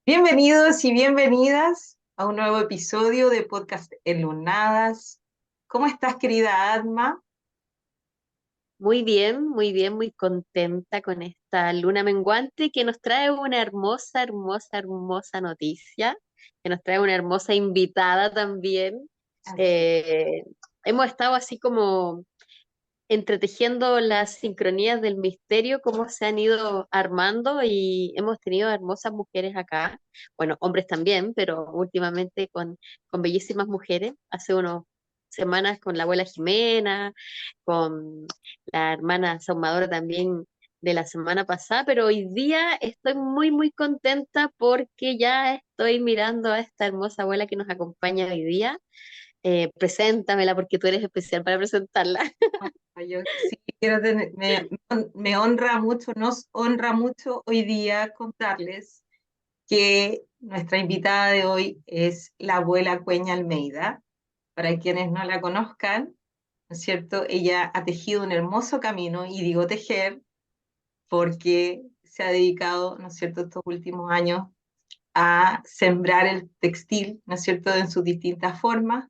Bienvenidos y bienvenidas a un nuevo episodio de Podcast Enlunadas. ¿Cómo estás, querida Adma? Muy bien, muy bien, muy contenta con esta luna menguante que nos trae una hermosa, hermosa, hermosa noticia, que nos trae una hermosa invitada también. Así. Eh, Hemos estado así como entretejiendo las sincronías del misterio, cómo se han ido armando y hemos tenido hermosas mujeres acá, bueno, hombres también, pero últimamente con bellísimas mujeres. Hace unas semanas con la abuela Jimena, con la hermana Saumadora también de la semana pasada, pero hoy día estoy muy, muy contenta porque ya estoy mirando a esta hermosa abuela que nos acompaña hoy día. Preséntamela porque tú eres especial para presentarla. Yo sí quiero me honra mucho, nos honra mucho hoy día contarles que nuestra invitada de hoy es la abuela Cueña Almeida. Para quienes no la conozcan, ¿no es cierto? Ella ha tejido un hermoso camino, y digo tejer porque se ha dedicado, ¿no es cierto?, estos últimos años a sembrar el textil, ¿no es cierto?, en sus distintas formas,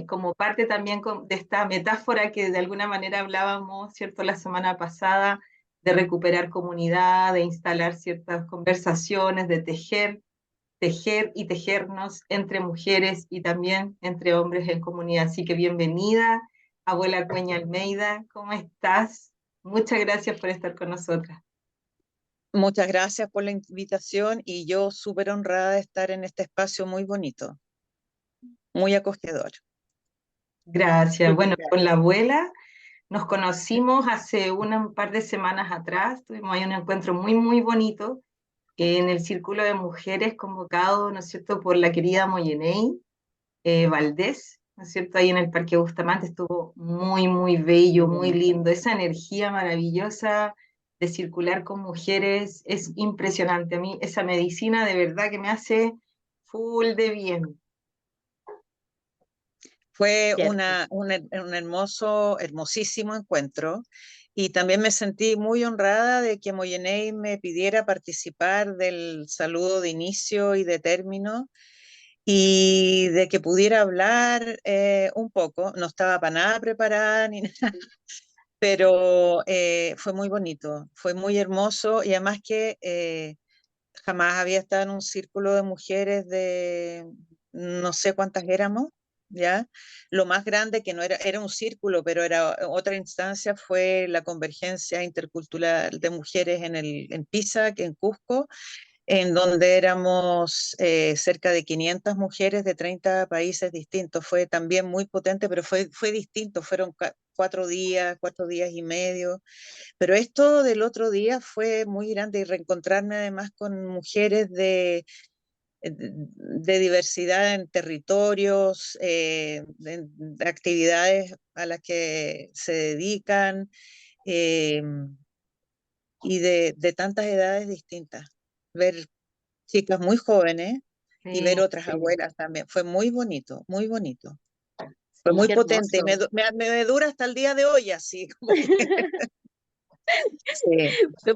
como parte también de esta metáfora que de alguna manera hablábamos, ¿cierto?, la semana pasada, de recuperar comunidad, de instalar ciertas conversaciones, de tejer y tejernos entre mujeres y también entre hombres en comunidad. Así que bienvenida, abuela Cueña Almeida, ¿cómo estás? Muchas gracias por estar con nosotras. Muchas gracias por la invitación y yo súper honrada de estar en este espacio muy bonito, muy acogedor. Gracias. Bueno, con la Gracias. abuela nos conocimos hace un par de semanas atrás, tuvimos ahí un encuentro muy, muy bonito en el Círculo de Mujeres convocado, ¿no es cierto?, por la querida Moyenei Valdés, ¿no es cierto?, ahí en el Parque Bustamante estuvo muy, muy bello, muy lindo. Esa energía maravillosa de circular con mujeres es impresionante. A mí esa medicina de verdad que me hace full de bien. Fue Cierto. un hermosísimo encuentro y también me sentí muy honrada de que Moyenei me pidiera participar del saludo de inicio y de término y de que pudiera hablar un poco. No estaba para nada preparada ni nada, pero fue muy bonito, fue muy hermoso y además que jamás había estado en un círculo de mujeres de no sé cuántas éramos, ¿ya? Lo más grande que no era, era un círculo, pero era otra instancia, fue la convergencia intercultural de mujeres en Pisa, que en Cusco, en donde éramos cerca de 500 mujeres de 30 países distintos. Fue también muy potente, pero fue distinto, fueron 4 días, 4 días y medio, pero esto del otro día fue muy grande y reencontrarme además con mujeres de diversidad en territorios, de actividades a las que se dedican eh, y de tantas edades distintas. Ver chicas muy jóvenes y ver Sí, otras abuelas también. Fue muy bonito, muy bonito. Fue Sí, muy qué potente y hermoso. me dura hasta el día de hoy, así como que sí, Fue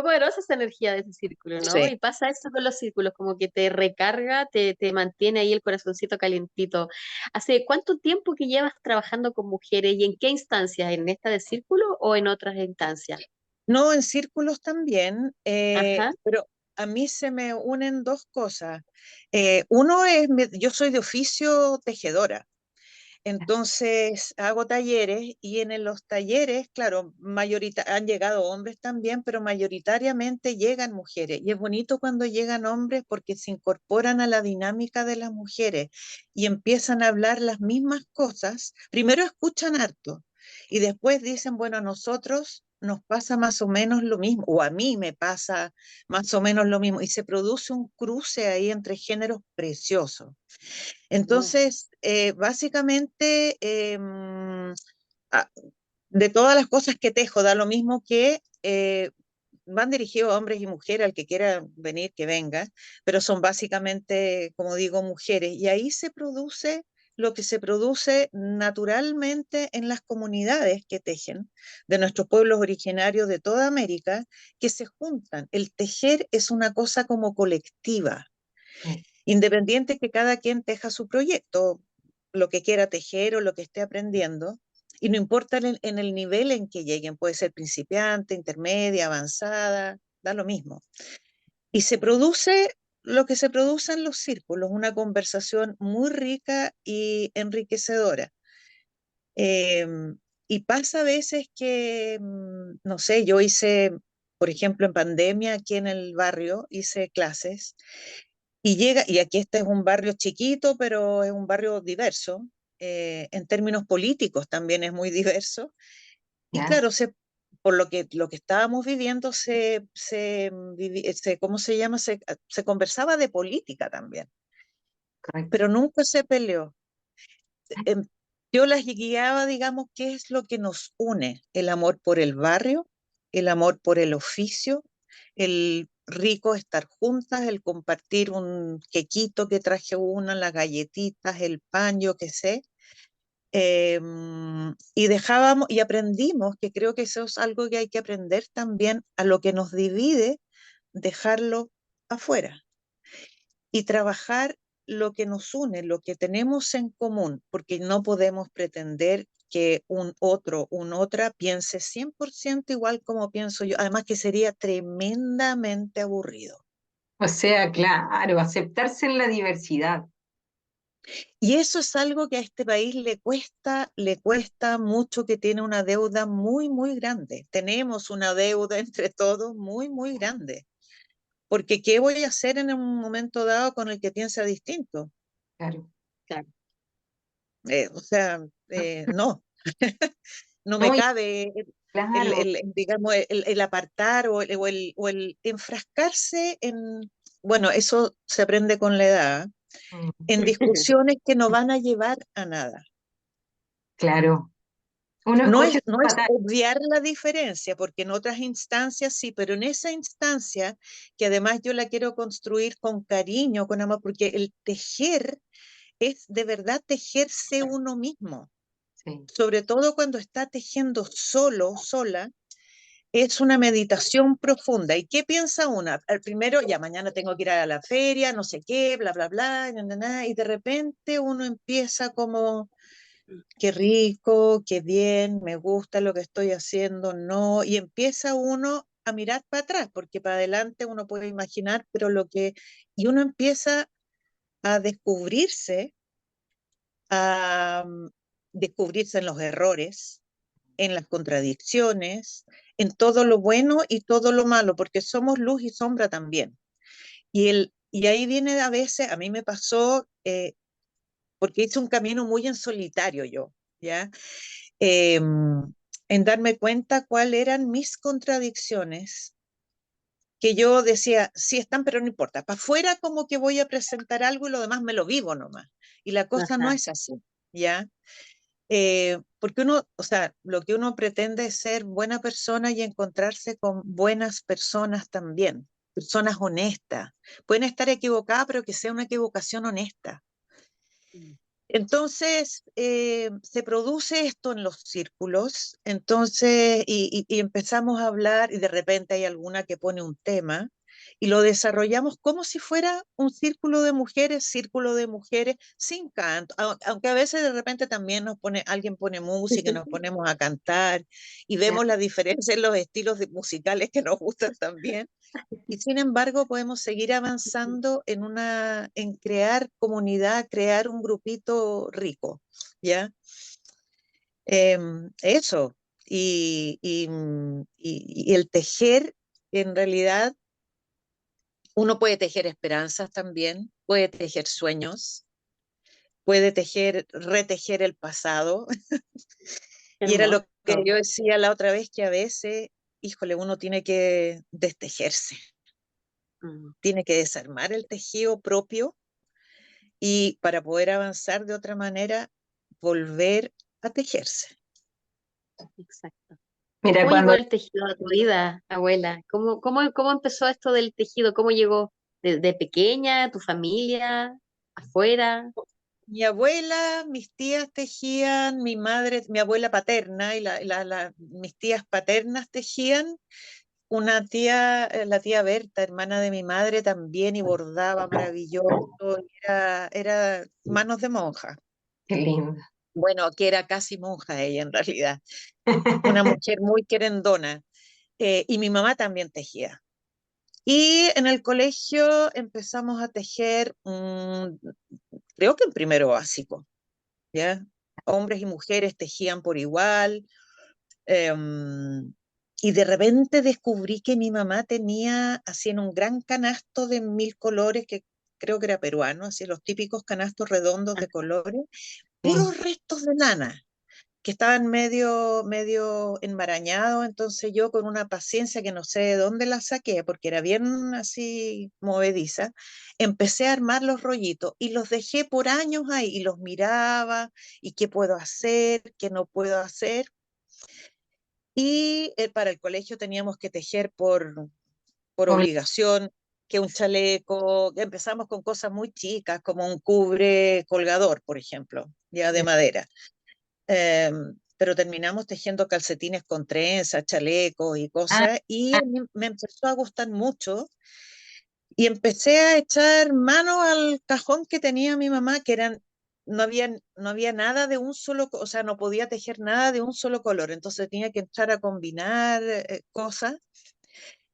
poderosa esa energía de ese círculo, ¿no? sí. Y pasa eso con los círculos, como que te recarga, te mantiene ahí el corazoncito calientito. ¿Hace cuánto tiempo que llevas trabajando con mujeres y en qué instancias? ¿En esta de círculo o en otras instancias? No, en círculos también, Ajá, pero a mí se me unen dos cosas. Uno es, yo soy de oficio tejedora, entonces hago talleres y en los talleres, claro, han llegado hombres también, pero mayoritariamente llegan mujeres. Y es bonito cuando llegan hombres porque se incorporan a la dinámica de las mujeres y empiezan a hablar las mismas cosas. Primero escuchan harto y después dicen, bueno, a nosotros nos pasa más o menos lo mismo, o a mí me pasa más o menos lo mismo, y se produce un cruce ahí entre géneros preciosos. mm, Entonces, básicamente, a- de todas las cosas que tejo, da lo mismo que van dirigidos a hombres y mujeres, al que quiera venir, que venga, pero son básicamente, como digo, mujeres. Y ahí se produce lo que se produce naturalmente en las comunidades que tejen, de nuestros pueblos originarios de toda América, que se juntan. El tejer es una cosa como colectiva, Sí, independiente que cada quien teja su proyecto, lo que quiera tejer o lo que esté aprendiendo, y no importa en el nivel en que lleguen, puede ser principiante, intermedia, avanzada, da lo mismo. Y se produce lo que se produce en los círculos, una conversación muy rica y enriquecedora. Y pasa a veces que, no sé, yo hice, por ejemplo, en pandemia aquí en el barrio, hice clases y llega, y aquí este es un barrio chiquito, pero es un barrio diverso. En términos políticos también es muy diverso. Y ya, claro, por lo que estábamos viviendo, ¿cómo se llama? Se conversaba de política también, correcto. pero nunca se peleó. Em, yo las guiaba, digamos, qué es lo que nos une: el amor por el barrio, el amor por el oficio, el rico estar juntas, el compartir un quequito que traje una, las galletitas, el pan, yo qué sé. Y dejábamos y aprendimos, que creo que eso es algo que hay que aprender también, a lo que nos divide, dejarlo afuera y trabajar lo que nos une, lo que tenemos en común, porque no podemos pretender que un otro, un otra piense 100% igual como pienso yo, además que sería tremendamente aburrido. O sea, claro, aceptarse en la diversidad. Y eso es algo que a este país le cuesta mucho, que tiene una deuda muy, muy grande. Tenemos una deuda entre todos muy, muy grande. Porque ¿qué voy a hacer en un momento dado con el que piensa distinto? Claro. Claro. O sea, no, no me No, y cabe claro, digamos, el apartar o el enfrascarse en, bueno, eso se aprende con la edad, mm, en discusiones que no van a llevar a nada. claro. Uno No escoge es, su no es batalla. obviar la diferencia, porque en otras instancias sí, pero en esa instancia, que además yo la quiero construir con cariño, con amor, porque el tejer es de verdad tejerse uno mismo, Sí, sobre todo cuando está tejiendo solo, sola, es una meditación profunda. ¿Y qué piensa una? Al primero, ya mañana tengo que ir a la feria, no sé qué, bla, bla, bla, na, na, na, y de repente uno empieza como: qué rico, qué bien, me gusta lo que estoy haciendo, no, y empieza uno a mirar para atrás, porque para adelante uno puede imaginar, y uno empieza a a descubrirse en los errores, en las contradicciones, en todo lo bueno y todo lo malo, porque somos luz y sombra también. Y ahí viene a veces, a mí me pasó, porque hice un camino muy en solitario yo, ¿ya? eh, en darme cuenta cuáles eran mis contradicciones, que yo decía, sí están, pero no importa. Para afuera como que voy a presentar algo y lo demás me lo vivo nomás. Y la cosa no Ajá. es así, ¿ya? Porque uno, o sea, lo que uno pretende es ser buena persona y encontrarse con buenas personas también, personas honestas. Pueden estar equivocadas, pero que sea una equivocación honesta. Mm. Entonces, se produce esto en los círculos, entonces, y empezamos a hablar, y de repente hay alguna que pone un tema, y lo desarrollamos como si fuera un círculo de mujeres, sin canto, aunque a veces de repente también alguien pone música y nos ponemos a cantar, y Ya. vemos la diferencia en los estilos musicales que nos gustan también. Y sin embargo, podemos seguir avanzando en crear comunidad, crear un grupito rico, ¿ya? Eso. Y el tejer, en realidad, uno puede tejer esperanzas también, puede tejer sueños, puede retejer el pasado. Y era lo que Hermoso. yo decía la otra vez, que a veces, híjole, uno tiene que destejerse, Mm. tiene que desarmar el tejido propio, y para poder avanzar de otra manera, volver a tejerse. Exacto. mira, ¿Cómo llegó cuando el tejido a tu vida, abuela? ¿Cómo empezó esto del tejido? ¿Cómo llegó de pequeña, tu familia, afuera? Mi abuela, mis tías tejían, mi madre, mi abuela paterna y mis tías paternas tejían. Una tía, la tía Berta, hermana de mi madre, también y bordaba maravilloso. Era manos de monja. Qué lindo. Bueno, que era casi monja ella en realidad. Una mujer muy querendona. Y mi mamá también tejía. Y en el colegio empezamos a tejer, creo que en primero básico, ¿ya? Hombres y mujeres tejían por igual. Y de repente descubrí que mi mamá tenía así en un gran canasto de 1000 colores, que creo que era peruano, así los típicos canastos redondos de colores, Sí. puros restos de lana, que estaban medio enmarañados. Entonces yo, con una paciencia que no sé de dónde la saqué, porque era bien así movediza, empecé a armar los rollitos y los dejé por años ahí y los miraba y qué puedo hacer, qué no puedo hacer. Y para el colegio teníamos que tejer por Obli- obligación, que un chaleco. Empezamos con cosas muy chicas, como un cubre colgador, por ejemplo, ya de madera. Pero terminamos tejiendo calcetines con trenzas, chalecos y Ah, cosas, y a mí me empezó a gustar mucho, y empecé a echar mano al cajón que tenía mi mamá, que eran, no había nada de un solo, o sea, no podía tejer nada de un solo color, entonces tenía que entrar a combinar cosas,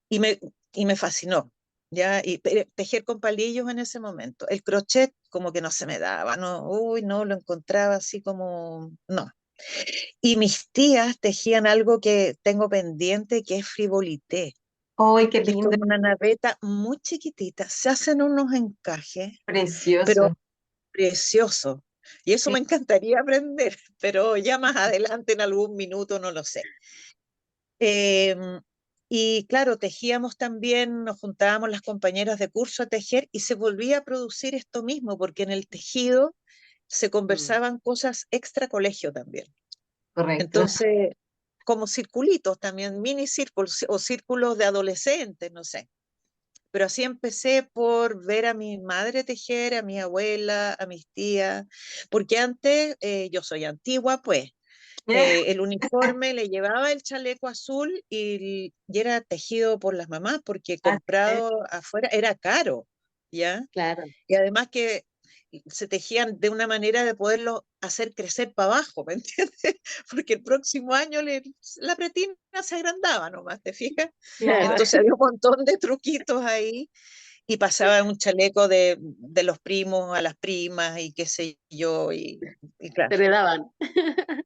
y me fascinó. ¿Ya? Y tejer con palillos en ese momento. El crochet como que no se me daba, no, uy, no, lo encontraba así como, no. Y mis tías tejían algo que tengo pendiente, que es frivolité, ¡ay, qué que es lindo! como una naveta muy chiquitita. Se hacen unos encajes, pero Precioso. preciosos. Y eso Sí. me encantaría aprender, pero ya más adelante, en algún minuto, no lo sé. Em, y claro, tejíamos también, nos juntábamos las compañeras de curso a tejer, y se volvía a producir esto mismo, porque en el tejido se Mm. conversaban cosas extra colegio también. Correcto. Entonces, como circulitos también, mini círculos o círculos de adolescentes, no sé. Pero así empecé, por ver a mi madre tejer, a mi abuela, a mis tías, porque antes, yo soy antigua, pues, el uniforme le llevaba el chaleco azul, y era tejido por las mamás, porque Ah, sí. comprado afuera era caro, ¿ya? Claro, Y además que se tejían de una manera de poderlo hacer crecer para abajo, ¿me entiendes? Porque el próximo año la pretina se agrandaba nomás, ¿te fijas? Claro. Entonces había un montón de truquitos ahí, y pasaba un chaleco de los primos a las primas y qué sé yo, y claro, se heredaban.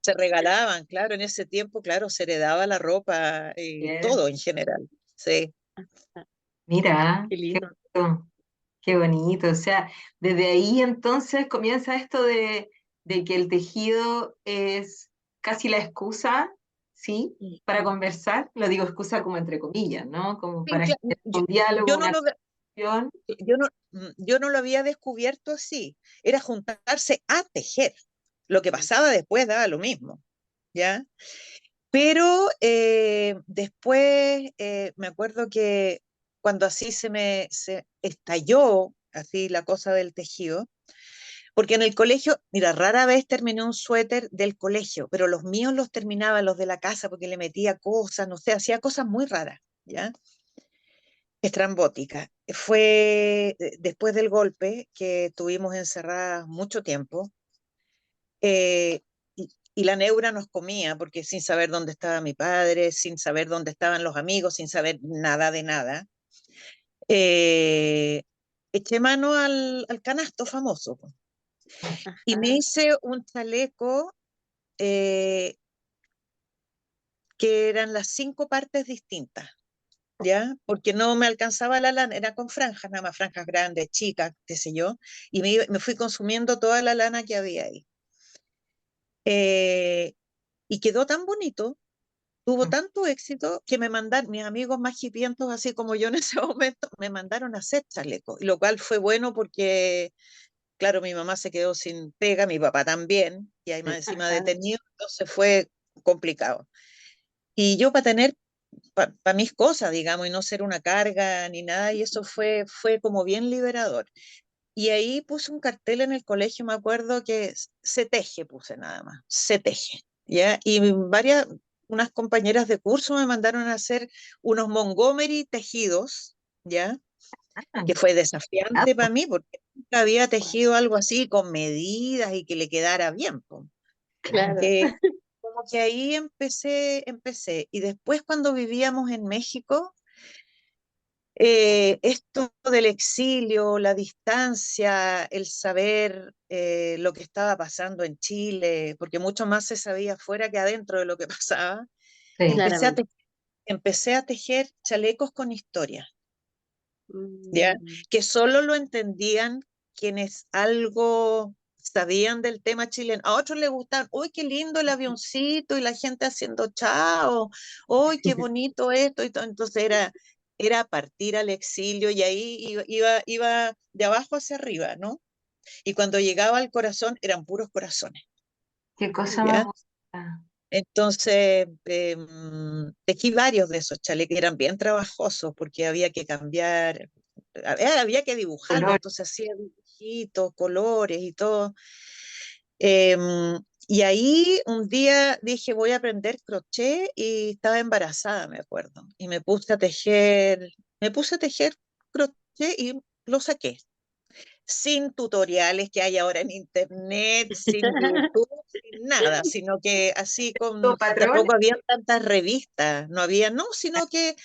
se regalaban, claro, en ese tiempo, claro, se heredaba la ropa y Bien. todo en general, sí. Mira, Qué qué lindo. bonito, qué bonito. O sea, desde ahí entonces comienza esto de que el tejido es casi la excusa, ¿sí? Para conversar. Lo digo excusa como entre comillas, ¿no? Como Sí, para generar Yo, un diálogo, yo no una lo, conversación. yo no lo había descubierto así, era juntarse a tejer. Lo que Mm. pasaba después daba lo mismo, ¿ya? Pero después, me acuerdo que cuando así se estalló así la cosa del tejido, porque en el colegio, mira, rara vez terminé un suéter del colegio, pero los míos los terminaba, los de la casa, porque le metía cosas, no sé, hacía cosas muy raras, ¿ya? Estrambóticas. Fue después del golpe, que tuvimos encerradas mucho tiempo, eh, y la neura nos comía, porque sin saber dónde estaba mi padre, sin saber dónde estaban los amigos, sin saber nada de nada, eh, eché mano al canasto famoso, po, y me Ajá. hice un chaleco, eh, que eran las 5 partes distintas, ¿ya? Porque no me alcanzaba la lana, era con franjas, nada más, franjas grandes, chicas, qué sé yo, y me fui consumiendo toda la lana que había ahí. Eh, y quedó tan bonito, tuvo tanto éxito, que me mandaron, mis amigos más hipientos, así como yo en ese momento, me mandaron a hacer chalecos, y lo cual fue bueno porque, claro, mi mamá se quedó sin pega, mi papá también, y además encima Ajá. detenido, entonces fue complicado. Y yo, para tener para mis cosas, digamos, y no ser una carga ni nada, y eso fue como bien liberador. Y ahí puse un cartel en el colegio, me acuerdo que se teje, puse nada más, se teje, ¿ya? Y unas compañeras de curso me mandaron a hacer unos Montgomery tejidos, ¿ya? Ah, Que fue desafiante para mí, porque nunca había tejido algo así con medidas y que le quedara bien, po. Claro. Como que ahí empecé. Y después cuando vivíamos en México, esto del exilio, la distancia, el saber lo que estaba pasando en Chile, porque mucho más se sabía fuera que adentro de lo que pasaba, sí. empecé a, Claramente. te- empecé a tejer chalecos con historia, ¿ya? Mm, Que solo lo entendían quienes algo sabían del tema chileno. A otros les gustaban, uy, qué lindo el avioncito y la gente haciendo chao, uy, qué bonito esto y todo. Entonces era partir al exilio y ahí iba de abajo hacia arriba, ¿no? Y cuando llegaba al corazón eran puros corazones, Qué cosa más ¿ya? bonita. Entonces, tejí varios de esos chalecos, eran bien trabajosos porque había que cambiar, había que dibujarlo, Color. entonces hacía dibujitos, colores y todo. Em, y ahí un día dije, voy a aprender crochet y estaba embarazada, me acuerdo, y me puse a tejer crochet y lo saqué sin tutoriales que hay ahora en internet, sin YouTube, sin nada, sino que así ¿Los patrones? tampoco había tantas revistas, no había, no, sino que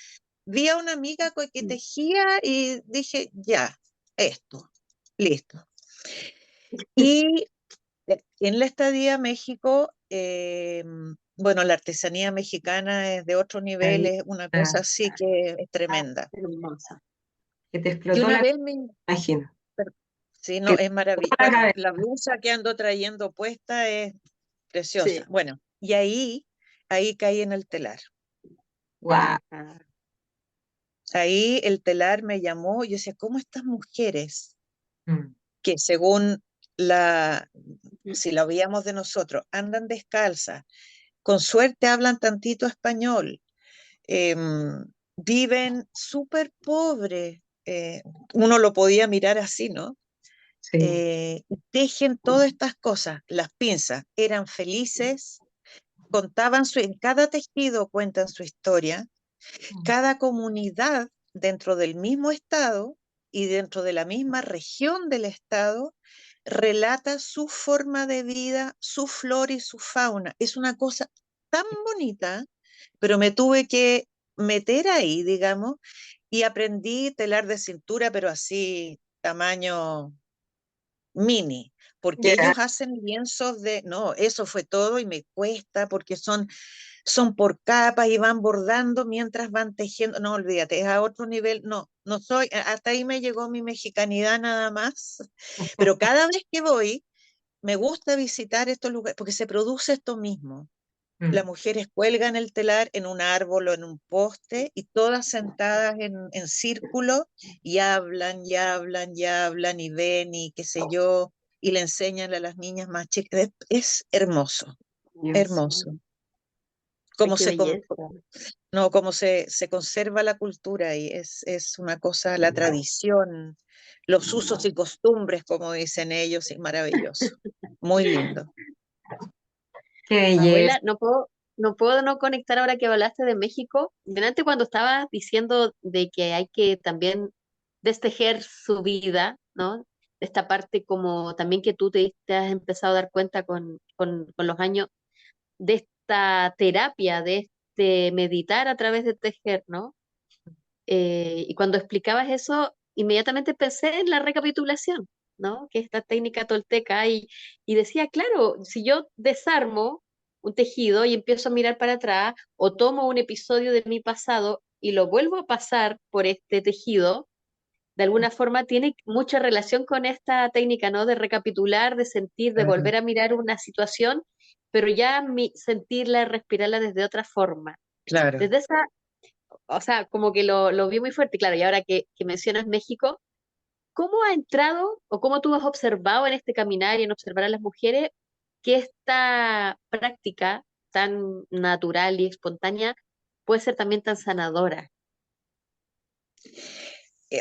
vi a una amiga que tejía y dije, ya, esto, listo. Y en la estadía a México, bueno, la artesanía mexicana es de otro nivel, Ahí, es una cosa así que es tremenda. hermosa. que te Y explotó una la vez imagino. sí, Que no, te es maravilloso. explotó la Bueno, cabeza. la blusa que ando trayendo puesta es preciosa. Sí. Bueno, y ahí caí en el telar. Guau. Ah, Ahí el telar me llamó y yo decía, ¿cómo estas mujeres Mm, que según si la veíamos de nosotros, andan descalzas, con suerte hablan tantito español, viven súper pobres, uno lo podía mirar así, ¿no? sí. Tejen todas estas cosas, las pinzas, eran felices, en cada tejido cuentan su historia, Mm, cada comunidad dentro del mismo estado y dentro de la misma región del estado relata su forma de vida, su flora y su fauna. Es una cosa tan bonita, pero me tuve que meter ahí, digamos, y aprendí telar de cintura, pero así tamaño mini, porque ya. ellos hacen lienzos no, eso fue todo y me cuesta porque son por capas y van bordando mientras van tejiendo, no, olvídate, es a otro nivel, no, no soy, hasta ahí me llegó mi mexicanidad nada más, pero cada vez que voy, me gusta visitar estos lugares, porque se produce esto mismo. Las Mm, mujeres cuelgan el telar en un árbol o en un poste y todas sentadas en círculo y hablan, y hablan, y hablan y ven y qué sé yo, y le enseñan a las niñas más chicas. Es hermoso, Dios. hermoso. ay, Cómo qué se, con- belleza. no, cómo se conserva la cultura y es una cosa, la tradición, los usos y costumbres, como dicen ellos, es maravilloso. Muy lindo. Qué belleza. Abuela, no puedo no conectar ahora que hablaste de México. Delante cuando estabas diciendo de que hay que también destejer su vida, ¿no? Esta parte como también que tú te has empezado a dar cuenta con los años de esta terapia, de este meditar a través de tejer, ¿no? Y cuando explicabas eso, inmediatamente pensé en la recapitulación, ¿no? Que es esta técnica tolteca y decía, claro, si yo desarmo un tejido y empiezo a mirar para atrás o tomo un episodio de mi pasado y lo vuelvo a pasar por este tejido, de alguna forma tiene mucha relación con esta técnica, ¿no? De recapitular, de sentir, de Claro, volver a mirar una situación, pero ya sentirla, respirarla desde otra forma. Claro. Desde esa, o sea, como que lo vi muy fuerte, claro, y ahora que mencionas México, ¿cómo ha entrado o cómo tú has observado en este caminar y en observar a las mujeres que esta práctica tan natural y espontánea puede ser también tan sanadora?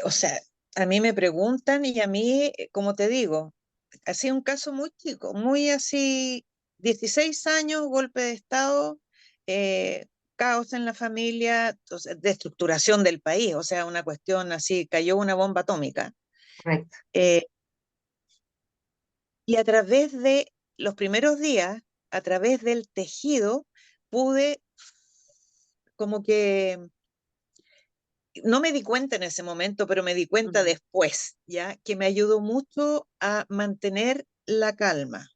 O sea, A mí me preguntan y a mí, como te digo, ha sido un caso muy chico, muy así, 16 años, golpe de Estado, eh, caos en la familia, o sea, destructuración del país, o sea, una cuestión así, cayó una bomba atómica. Correcto. Eh, y a través de los primeros días, a través del tejido, pude como que no me di cuenta en ese momento, pero me di cuenta Mm, después, ¿ya? Que me ayudó mucho a mantener la calma.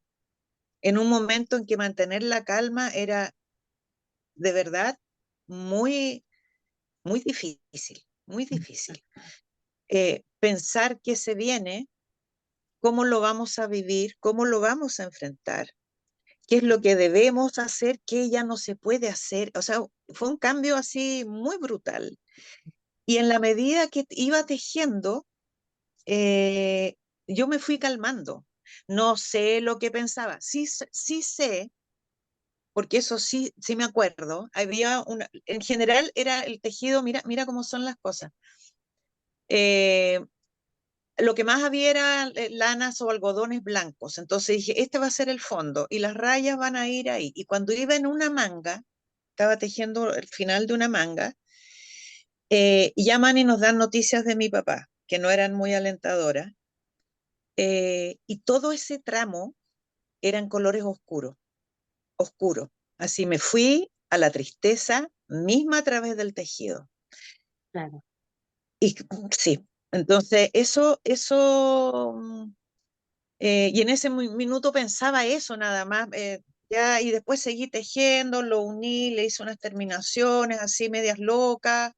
En un momento en que mantener la calma era de verdad muy, muy difícil, muy difícil. Pensar qué se viene, cómo lo vamos a vivir, cómo lo vamos a enfrentar, qué es lo que debemos hacer, qué ya no se puede hacer. O sea, fue un cambio así muy brutal. Y en la medida que iba tejiendo, eh, yo me fui calmando. No sé lo que pensaba. Sí, sí sé, porque eso sí, sí me acuerdo. Había una, en general era el tejido, mira, mira cómo son las cosas. Eh, lo que más había era lanas o algodones blancos. Entonces dije, este va a ser el fondo y las rayas van a ir ahí. Y cuando iba en una manga, estaba tejiendo el final de una manga, llaman y nos dan noticias de mi papá, que no eran muy alentadoras. Y todo ese tramo eran colores oscuros, oscuros. Así me fui a la tristeza misma a través del tejido. claro. Y sí, entonces y en ese minuto pensaba eso nada más, ya, y después seguí tejiendo, lo uní, le hice unas terminaciones así medias locas,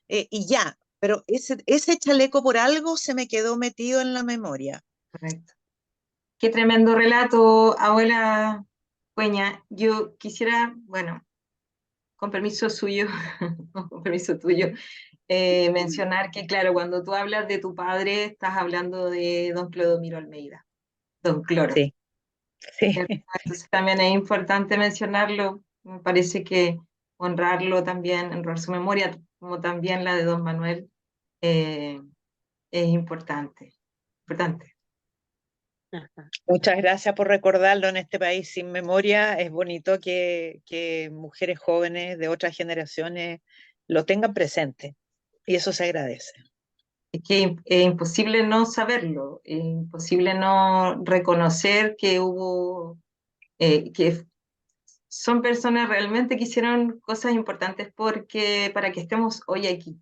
y ya, pero ese chaleco por algo se me quedó metido en la memoria. Correcto. Qué tremendo relato, abuela Cueña. Yo quisiera, bueno, con permiso suyo, con permiso tuyo, mencionar que, claro, cuando tú hablas de tu padre, estás hablando de don Clodomiro Almeida, don Cloro. Sí, sí, ¿Cierto? Entonces también es importante mencionarlo, me parece que honrarlo también, honrar su memoria, como también la de don Manuel, eh, es importante, importante. Ajá. muchas gracias por recordarlo en este país sin memoria. Es bonito que mujeres jóvenes de otras generaciones lo tengan presente y eso se agradece. Es que es imposible no saberlo, es imposible no reconocer que hubo, que son personas realmente que hicieron cosas importantes porque, para que estemos hoy aquí.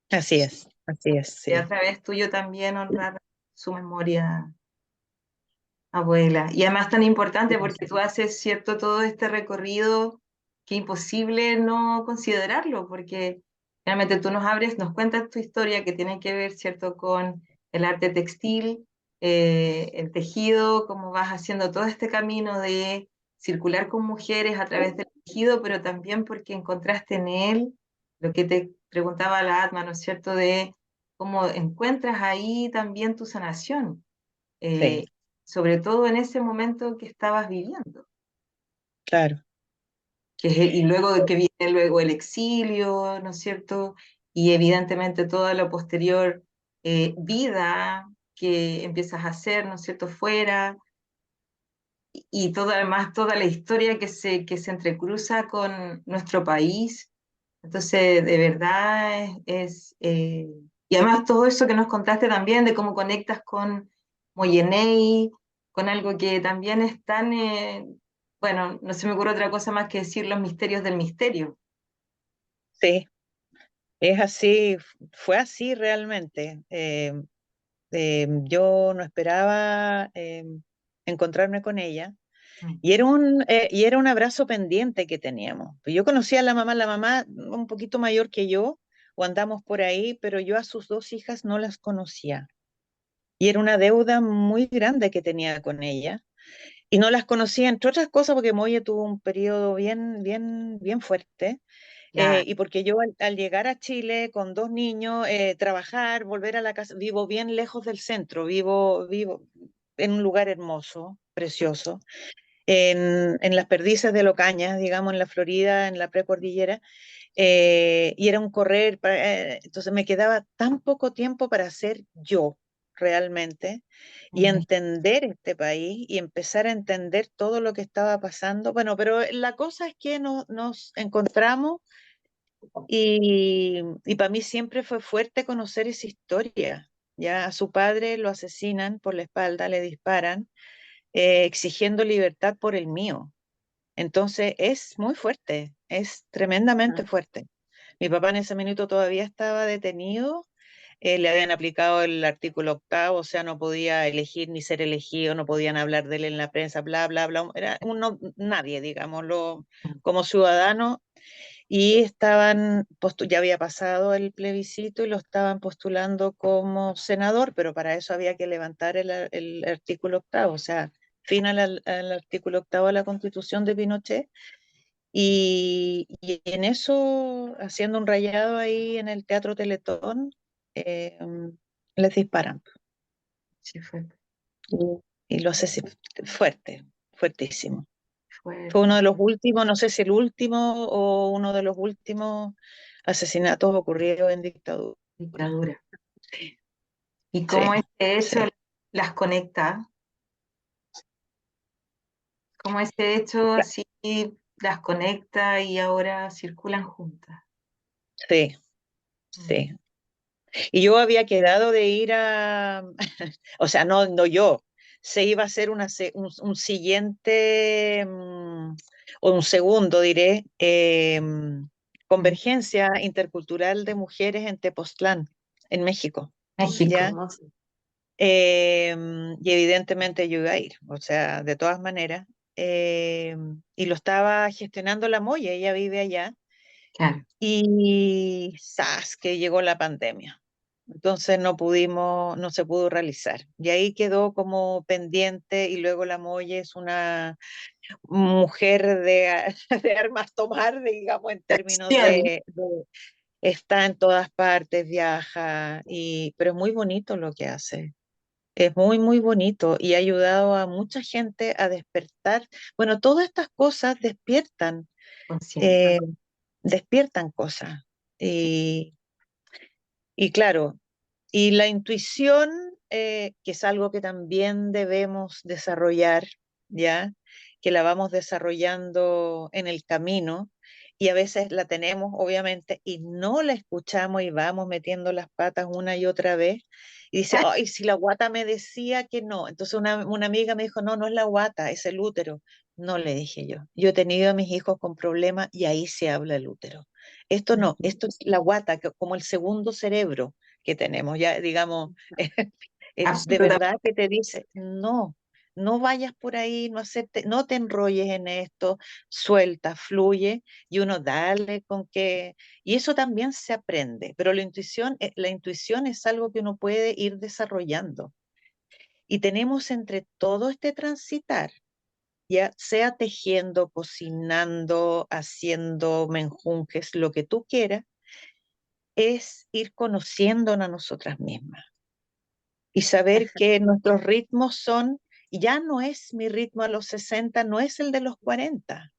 Así es, Y a sí. través tuyo también honrar su memoria, abuela. Y además tan importante porque tú haces, cierto, todo este recorrido que imposible no considerarlo, porque realmente tú nos abres, nos cuentas tu historia que tiene que ver, cierto, con el arte textil, el tejido, cómo vas haciendo todo este camino de circular con mujeres a través del tejido, pero también porque encontraste en él lo que te preguntaba la Atma, ¿no es cierto?, de cómo encuentras ahí también tu sanación, Sí, eh, sobre todo en ese momento que estabas viviendo. claro. Y luego de que viene luego el exilio, ¿no es cierto? Y evidentemente toda la posterior vida que empiezas a hacer, ¿no es cierto?, fuera, y toda, además toda la historia que se entrecruza con nuestro país. Entonces, de verdad y además todo eso que nos contaste también de cómo conectas con Moyenei, con algo que también es tan, bueno, no se me ocurre otra cosa más que decir los misterios del misterio. Sí, es así, fue así realmente. Yo no esperaba encontrarme con ella. Mm. Y era un abrazo pendiente que teníamos. Yo conocía a la mamá un poquito mayor que yo, o andamos por ahí, pero yo a sus dos hijas no las conocía. Y era una deuda muy grande que tenía con ella. Y no las conocía, entre otras cosas, porque Moye tuvo un periodo bien fuerte. Claro, Y porque yo al llegar a Chile con dos niños, trabajar, volver a la casa, vivo bien lejos del centro, vivo en un lugar hermoso, precioso en las perdices de Locaña, digamos, en la Florida, en la precordillera, y era un correr, entonces me quedaba tan poco tiempo para ser yo realmente y entender este país y empezar a entender todo lo que estaba pasando. Bueno, pero la cosa es que nos encontramos y para mí siempre fue fuerte conocer esa historia. Ya a su padre lo asesinan por la espalda, le disparan, exigiendo libertad por el mío. Entonces es muy fuerte, es tremendamente Ah, fuerte. Mi papá en ese minuto todavía estaba detenido, le habían aplicado el artículo octavo, o sea, no podía elegir ni ser elegido, no podían hablar de él en la prensa, bla, bla, bla. Era nadie, digámoslo, como ciudadano, y ya había pasado el plebiscito y lo estaban postulando como senador, pero para eso había que levantar el artículo octavo, o sea, fin al artículo octavo de la Constitución de Pinochet. Y en eso, haciendo un rayado ahí en el Teatro Teletón, eh, les disparan. Sí, fue Y lo asesinan fuerte, fuertísimo. Fue uno fuerte, de los últimos, no sé si el último o uno de los últimos asesinatos ocurridos en dictadura. dictadura. ¿Y cómo Sí, este hecho sí. las conecta? ¿Cómo este hecho sí las conecta y ahora circulan juntas? Sí, Mm. sí. Y yo había quedado de ir o sea, no yo, se iba a hacer un siguiente, o un segundo, diré, Mm. convergencia intercultural de mujeres en Tepoztlán, en México, México. ¿ya? hermoso. Y evidentemente yo iba a ir, o sea, de todas maneras. Y lo estaba gestionando la Moya, ella vive allá, Claro. y ¡zas! Que llegó la pandemia. Entonces no se pudo realizar. Y ahí quedó como pendiente y luego la Moya es una mujer de armas tomar, digamos, en términos Acción. está en todas partes, viaja, pero es muy bonito lo que hace. Es muy, muy bonito y ha ayudado a mucha gente a despertar. Bueno, todas estas cosas Consciente. eh, despiertan cosas. Y, y claro, y la intuición, que es algo que también debemos desarrollar, ¿ya? Que la vamos desarrollando en el camino y a veces la tenemos, obviamente, y no la escuchamos y vamos metiendo las patas una y otra vez. Y dice, ay, si la guata me decía que no. Entonces una amiga me dijo, no, no es la guata, es el útero. No, le dije yo. Yo he tenido a mis hijos con problemas y ahí se habla el útero. Esto no, esto es la guata, como el segundo cerebro que tenemos, ya digamos, de Absolutamente. verdad que te dice, no, no vayas por ahí, no te enrolles en esto, suelta, fluye, y uno dale con que, y eso también se aprende, pero la intuición es algo que uno puede ir desarrollando. Y tenemos entre todo este transitar, ya sea tejiendo, cocinando, haciendo menjunjes, lo que tú quieras, es ir conociéndonos a nosotras mismas y saber que nuestros ritmos ya no es mi ritmo a los 60, no es el de los 40.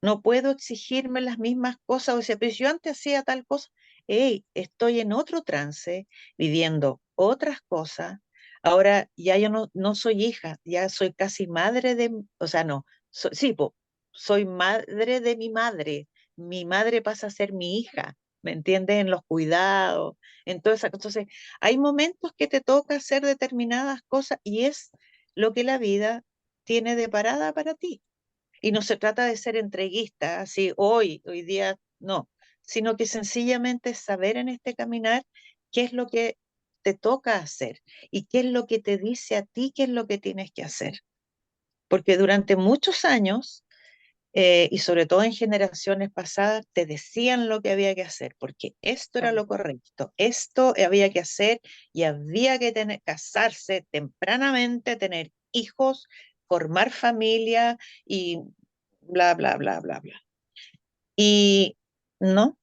No puedo exigirme las mismas cosas, o sea, pero si yo antes hacía tal cosa, hey, estoy en otro trance, viviendo otras cosas. Ahora ya yo no soy hija, ya soy casi madre o sea, no, sí, soy madre de mi madre pasa a ser mi hija, ¿me entiendes? En los cuidados, en todo eso. Entonces, hay momentos que te toca hacer determinadas cosas y es lo que la vida tiene de parada para ti. Y no se trata de ser entreguista, así hoy día, no, sino que sencillamente saber en este caminar qué es lo que te toca hacer y qué es lo que te dice a ti, qué es lo que tienes que hacer. Porque durante muchos años, y sobre todo en generaciones pasadas, te decían lo que había que hacer, porque esto era lo correcto, esto había que hacer y había que casarse tempranamente, tener hijos, formar familia y bla, bla, bla, bla, bla. Y no,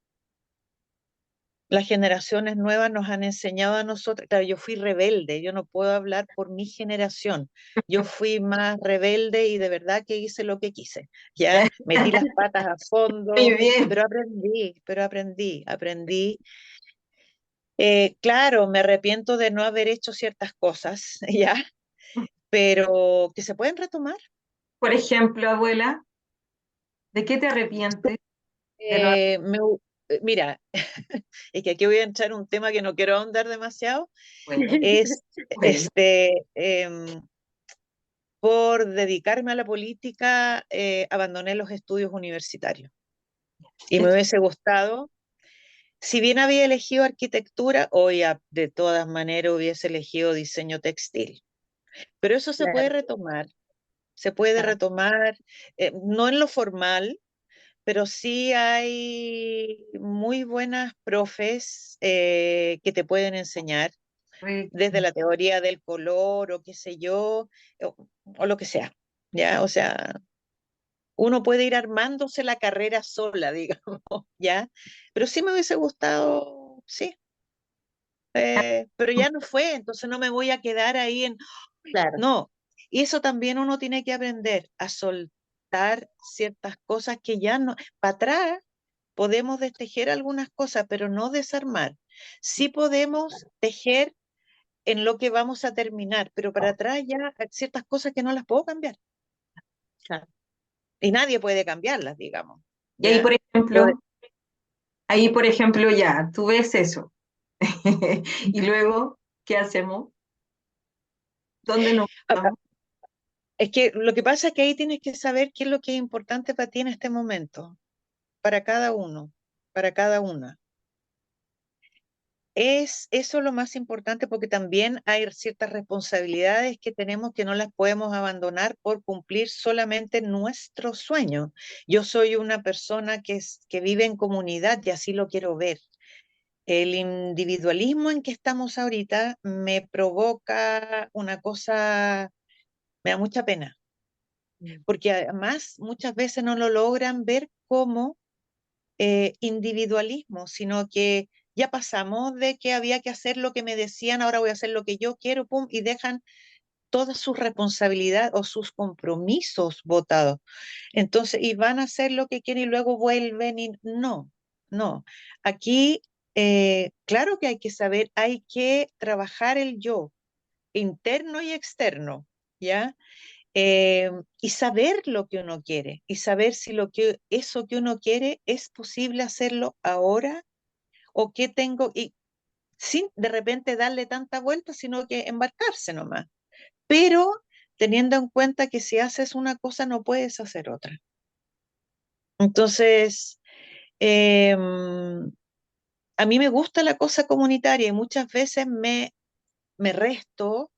las generaciones nuevas nos han enseñado a nosotros, claro, yo fui rebelde, yo no puedo hablar por mi generación, yo fui más rebelde y de verdad que hice lo que quise, ya metí las patas a Muy fondo, bien. pero aprendí. Claro, me arrepiento de no haber hecho ciertas cosas, ya, pero que se pueden retomar. Por ejemplo, abuela, ¿de qué te arrepientes de no haber Eh, me hu- Mira, es que aquí voy a entrar en un tema que no quiero ahondar demasiado, bueno, es bueno, por dedicarme a la política, abandoné los estudios universitarios y me qué hubiese gustado, si bien había elegido arquitectura, hoy de todas maneras hubiese elegido diseño textil. Pero eso Claro, se puede claro, retomar, no en lo formal, pero sí hay muy buenas profes que te pueden enseñar desde rico. la teoría del color o qué sé yo, o lo que sea. ¿Ya? O sea, uno puede ir armándose la carrera sola, digamos, ¿ya? Pero sí me hubiese gustado, sí, pero ya no fue, entonces no me voy a quedar ahí en, claro, no, y eso también uno tiene que aprender a soltar ciertas cosas que ya no, para atrás podemos destejer algunas cosas, pero no desarmar. Sí podemos tejer en lo que vamos a terminar, pero para atrás ya hay ciertas cosas que no las puedo cambiar claro. y nadie puede cambiarlas, digamos, Y ahí, ¿ya? Lo de- ahí, por ejemplo, ya, tú ves eso. Y luego, ¿qué hacemos? ¿Dónde nos a- a- vamos? es que lo que pasa es que ahí tienes que saber qué es lo que es importante para ti en este momento, para cada uno, para cada una. Es eso lo más importante porque también hay ciertas responsabilidades que tenemos que no las podemos abandonar por cumplir solamente nuestro sueño. Yo soy una persona que vive en comunidad y así lo quiero ver. El individualismo en que estamos ahorita me provoca una cosa, me da mucha pena, Mm. porque además muchas veces no lo logran ver como individualismo, sino que ya pasamos de que había que hacer lo que me decían, ahora voy a hacer lo que yo quiero, pum, y dejan toda su responsabilidad o sus compromisos votados. Entonces, y van a hacer lo que quieren y luego vuelven y no, no. Aquí, claro que hay que saber, hay que trabajar el yo, interno y externo, ¿ya? eh, y saber lo que uno quiere y saber si eso que uno quiere es posible hacerlo ahora o qué tengo y sin de repente darle tanta vuelta, sino que embarcarse nomás. Pero teniendo en cuenta que si haces una cosa no puedes hacer otra. Entonces, a mí me gusta la cosa comunitaria y muchas veces me resto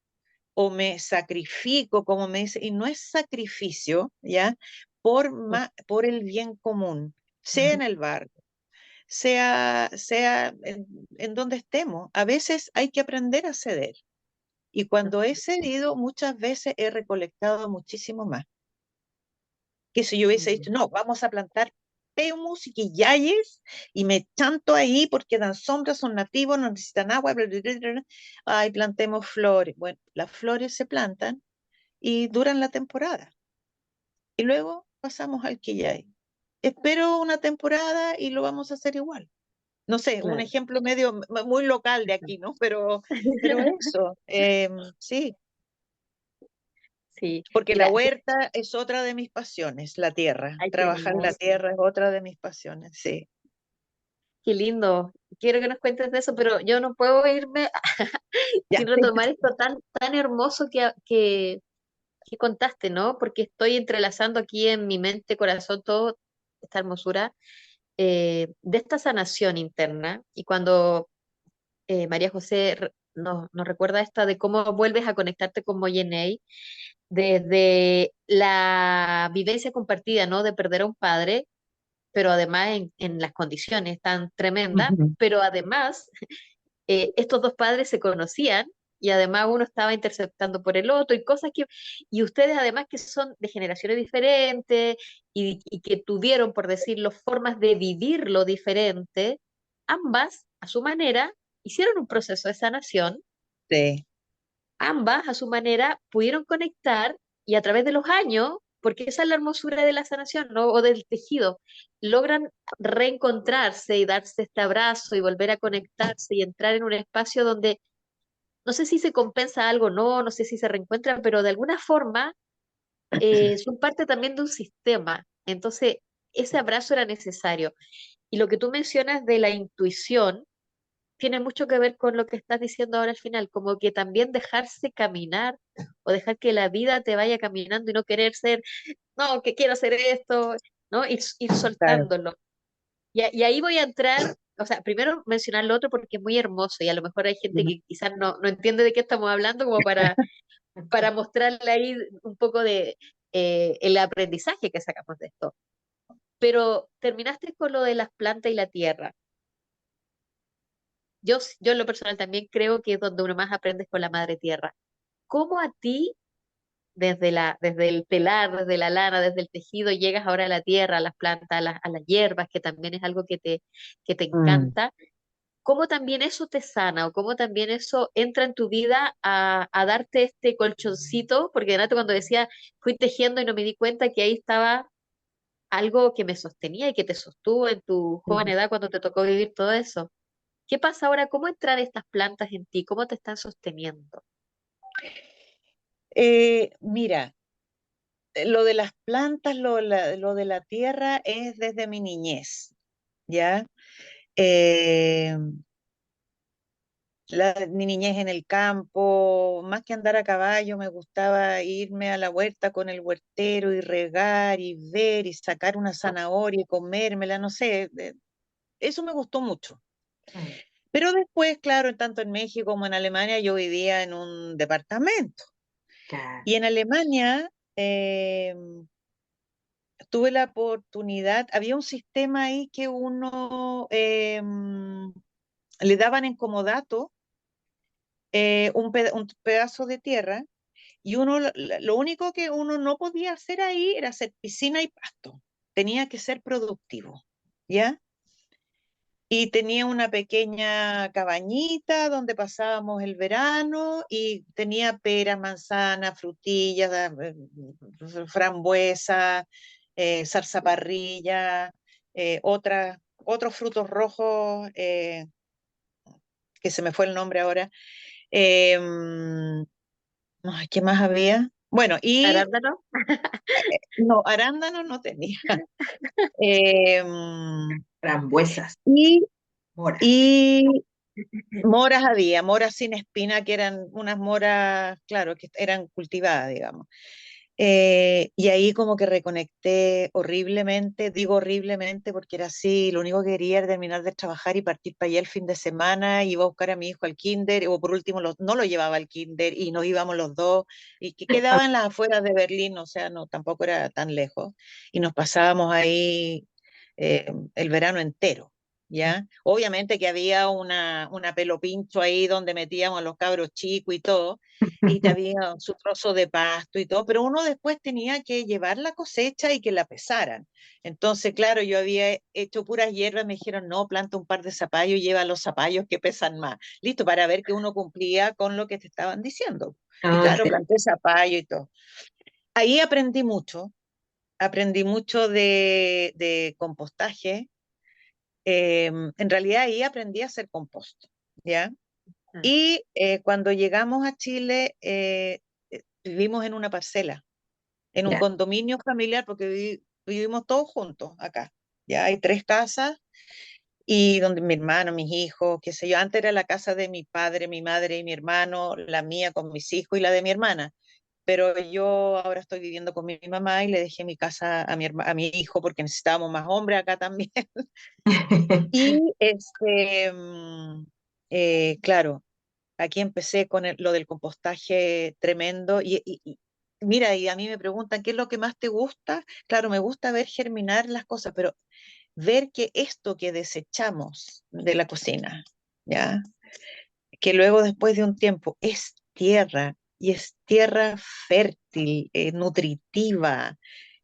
o me sacrifico, como me dice, y no es sacrificio, ¿ya? Por el bien común, sea en el barrio, sea en donde estemos. A veces hay que aprender a ceder. Y cuando he cedido, muchas veces he recolectado muchísimo más. Que si yo hubiese dicho, no, vamos a plantar pemus y quillayes y me chanto ahí porque dan sombra, son nativos, no necesitan agua, bla, bla, bla, bla. Ay, plantemos flores. Bueno, las flores se plantan y duran la temporada. Y luego pasamos al Quillay. Espero una temporada y lo vamos a hacer igual. No sé, un Claro. ejemplo medio muy local de aquí, ¿no? Pero eso, sí, Sí, porque la mira, huerta es otra de mis pasiones, la tierra. ay, qué Trabajar la hermoso, tierra es otra de mis pasiones, sí. qué lindo. Quiero que nos cuentes de eso, pero yo no puedo irme Ya, sin retomar esto tan hermoso que contaste, ¿no? Porque estoy entrelazando aquí en mi mente, corazón, toda esta hermosura de esta sanación interna. Y cuando María José nos recuerda esta de cómo vuelves a conectarte con Moyenei, desde la vivencia compartida, ¿no? De perder a un padre, pero además en las condiciones tan tremendas, ujú, pero además estos dos padres se conocían y además uno estaba interceptando por el otro y cosas y ustedes además que son de generaciones diferentes y que tuvieron, por decirlo, formas de vivirlo diferente, ambas a su manera, hicieron un proceso de sanación, Sí, ambas a su manera pudieron conectar y a través de los años, porque esa es la hermosura de la sanación, ¿no? O del tejido, logran reencontrarse y darse este abrazo y volver a conectarse y entrar en un espacio donde no sé si se compensa algo, no sé si se reencuentran, pero de alguna forma son parte también de un sistema. Entonces, ese abrazo era necesario. Y lo que tú mencionas de la intuición tiene mucho que ver con lo que estás diciendo ahora al final, como que también dejarse caminar o dejar que la vida te vaya caminando y no querer ser, no, que quiero hacer esto, ¿no? Ir claro. soltándolo. Y ahí voy a entrar, o sea, primero mencionar lo otro porque es muy hermoso y a lo mejor hay gente Ujú. que quizás no entiende de qué estamos hablando, como para mostrarle ahí un poco de el aprendizaje que sacamos de esto. Pero terminaste con lo de las plantas y la tierra. Yo en lo personal también creo que es donde uno más aprende es con la madre tierra. ¿Cómo a ti, desde el telar, desde la lana, desde el tejido, llegas ahora a la tierra, a las plantas, a las hierbas, que también es algo que te Mm. encanta? ¿Cómo también eso te sana o cómo también eso entra en tu vida a darte este colchoncito? Porque Renato cuando decía, fui tejiendo y no me di cuenta que ahí estaba algo que me sostenía y que te sostuvo en tu joven Ujú. edad cuando te tocó vivir todo eso. ¿Qué pasa ahora? ¿Cómo entrar estas plantas en ti? ¿Cómo te están sosteniendo? Mira, lo de las plantas, lo de la tierra es desde mi niñez, ¿ya? Eh, mi niñez en el campo, más que andar a caballo, me gustaba irme a la huerta con el huertero y regar y ver y sacar una zanahoria y comérmela, no sé, eso me gustó mucho. Mm, Pero después, claro, tanto en México como en Alemania, yo vivía en un departamento. claro. Y en Alemania tuve la oportunidad, había un sistema ahí que uno le daban en comodato un pedazo de tierra y uno, lo único que uno no podía hacer ahí era hacer piscina y pasto. Tenía que ser productivo, ¿ya? Y tenía una pequeña cabañita donde pasábamos el verano y tenía peras, manzanas, frutillas, frambuesa, zarzaparrilla, otros frutos rojos, que se me fue el nombre ahora. Ay, ¿qué más había? Bueno, y ¿Arándano? no, arándanos no tenía. Em, Frambuesas, y, moras. y moras había, moras sin espina, que eran unas moras, claro, que eran cultivadas, digamos. Y ahí como que reconecté horriblemente, digo horriblemente porque era así, lo único que quería era terminar de trabajar y partir para allá el fin de semana, iba a buscar a mi hijo al kinder, o por último no lo llevaba al kinder y nos íbamos los dos, y que quedaba en las afueras de Berlín, o sea, no, tampoco era tan lejos, y nos pasábamos ahí el verano entero. ¿Ya? Obviamente que había una pelo pincho ahí donde metíamos a los cabros chicos y todo, y te había su trozo de pasto y todo, pero uno después tenía que llevar la cosecha y que la pesaran. Entonces, claro, yo había hecho puras hierbas, me dijeron, no, planta un par de zapallos y lleva los zapallos que pesan más. Listo, para ver que uno cumplía con lo que te estaban diciendo. Y Ah, claro, planté zapallo y todo. Ahí aprendí mucho de compostaje. En realidad ahí aprendí a hacer compost, ¿ya? Ah, Y cuando llegamos a Chile, vivimos en una parcela, en un ya. condominio familiar, porque vivimos todos juntos acá. Ya hay tres casas y donde mi hermano, mis hijos, qué sé yo, antes era la casa de mi padre, mi madre y mi hermano, la mía con mis hijos y la de mi hermana. Pero yo ahora estoy viviendo con mi mamá y le dejé mi casa a mi hijo porque necesitábamos más hombres acá también. Y claro, aquí empecé con lo del compostaje tremendo y mira, y a mí me preguntan, ¿qué es lo que más te gusta? Claro, me gusta ver germinar las cosas, pero ver que esto que desechamos de la cocina, ¿ya? Que luego después de un tiempo es tierra y es tierra fértil, nutritiva,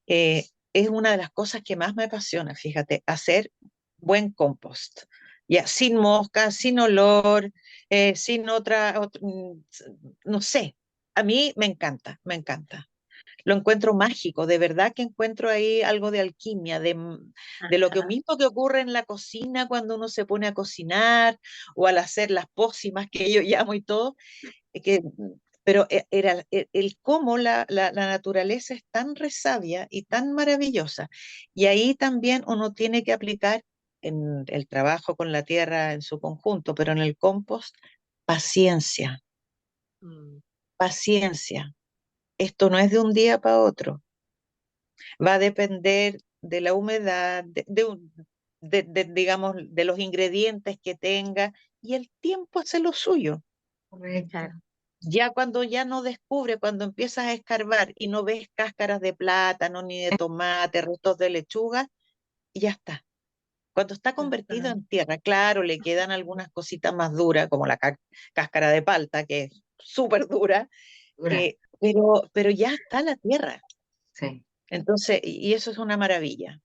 es una de las cosas que más me apasiona, fíjate, hacer buen compost. ya, sin mosca, sin olor, sin no sé. A mí me encanta, me encanta. Lo encuentro mágico, de verdad que encuentro ahí algo de alquimia, de lo que Ajá. mismo que ocurre en la cocina cuando uno se pone a cocinar o al hacer las pócimas que yo llamo y todo, que, pero era el cómo la naturaleza es tan resabia y tan maravillosa. Y ahí también uno tiene que aplicar en el trabajo con la tierra en su conjunto, pero en el compost, paciencia, Mm, paciencia. Esto no es de un día para otro. Va a depender de la humedad, digamos, de los ingredientes que tenga, y el tiempo hace lo suyo. Correcto. claro. Ya cuando ya no descubre, cuando empiezas a escarbar y no ves cáscaras de plátano, ni de tomate, restos de lechuga, ya está. Cuando está convertido Ajá. en tierra, claro, le quedan algunas cositas más duras, como la cáscara de palta, que es súper dura, Dura. pero ya está la tierra. Sí. Entonces, y eso es una maravilla.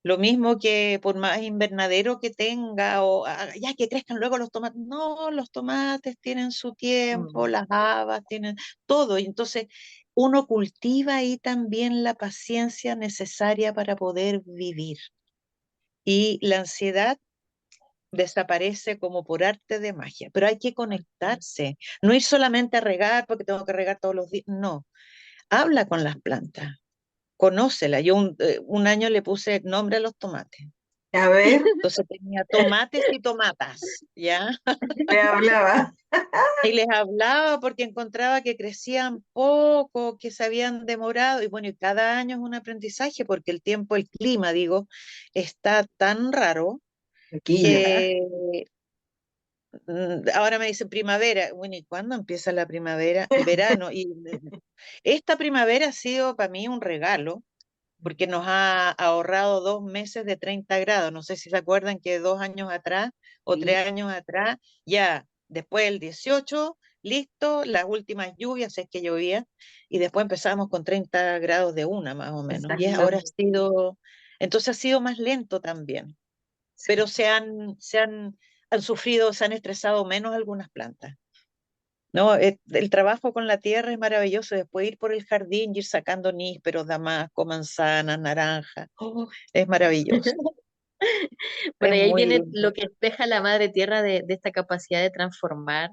Lo mismo que por más invernadero que tenga, o ya que crezcan luego los tomates. No, los tomates tienen su tiempo, Mm, las habas tienen todo. Y entonces uno cultiva ahí también la paciencia necesaria para poder vivir. Y la ansiedad desaparece como por arte de magia. Pero hay que conectarse, no ir solamente a regar porque tengo que regar todos los días. No, habla con las plantas, conócela. Yo un año le puse nombre a los tomates. A ver, Entonces tenía tomates y tomatas, ¿ya? me hablaba. Y les hablaba porque encontraba que crecían poco, que se habían demorado. Y bueno, y cada año es un aprendizaje porque el tiempo, el clima, digo, está tan raro Aquí ya. que ahora me dicen primavera. Bueno, ¿y cuándo empieza la primavera? Verano. Y esta primavera ha sido para mí un regalo porque nos ha ahorrado 2 meses de 30 grados. No sé si se acuerdan que 2 años atrás o Sí, 3 años atrás, ya después del 18, listo, las últimas lluvias, si es que llovía, y después empezamos con 30 grados de una más o menos. Y exacto. ahora ha sido, entonces ha sido más lento también, pero Sí. han sufrido, se han estresado menos algunas plantas. No, el trabajo con la tierra es maravilloso. Después ir por el jardín y ir sacando nísperos, damasco, manzanas, naranjas. Oh, es maravilloso. Bueno, Es y ahí muy viene lindo. lo que espeja la madre tierra de esta capacidad de transformar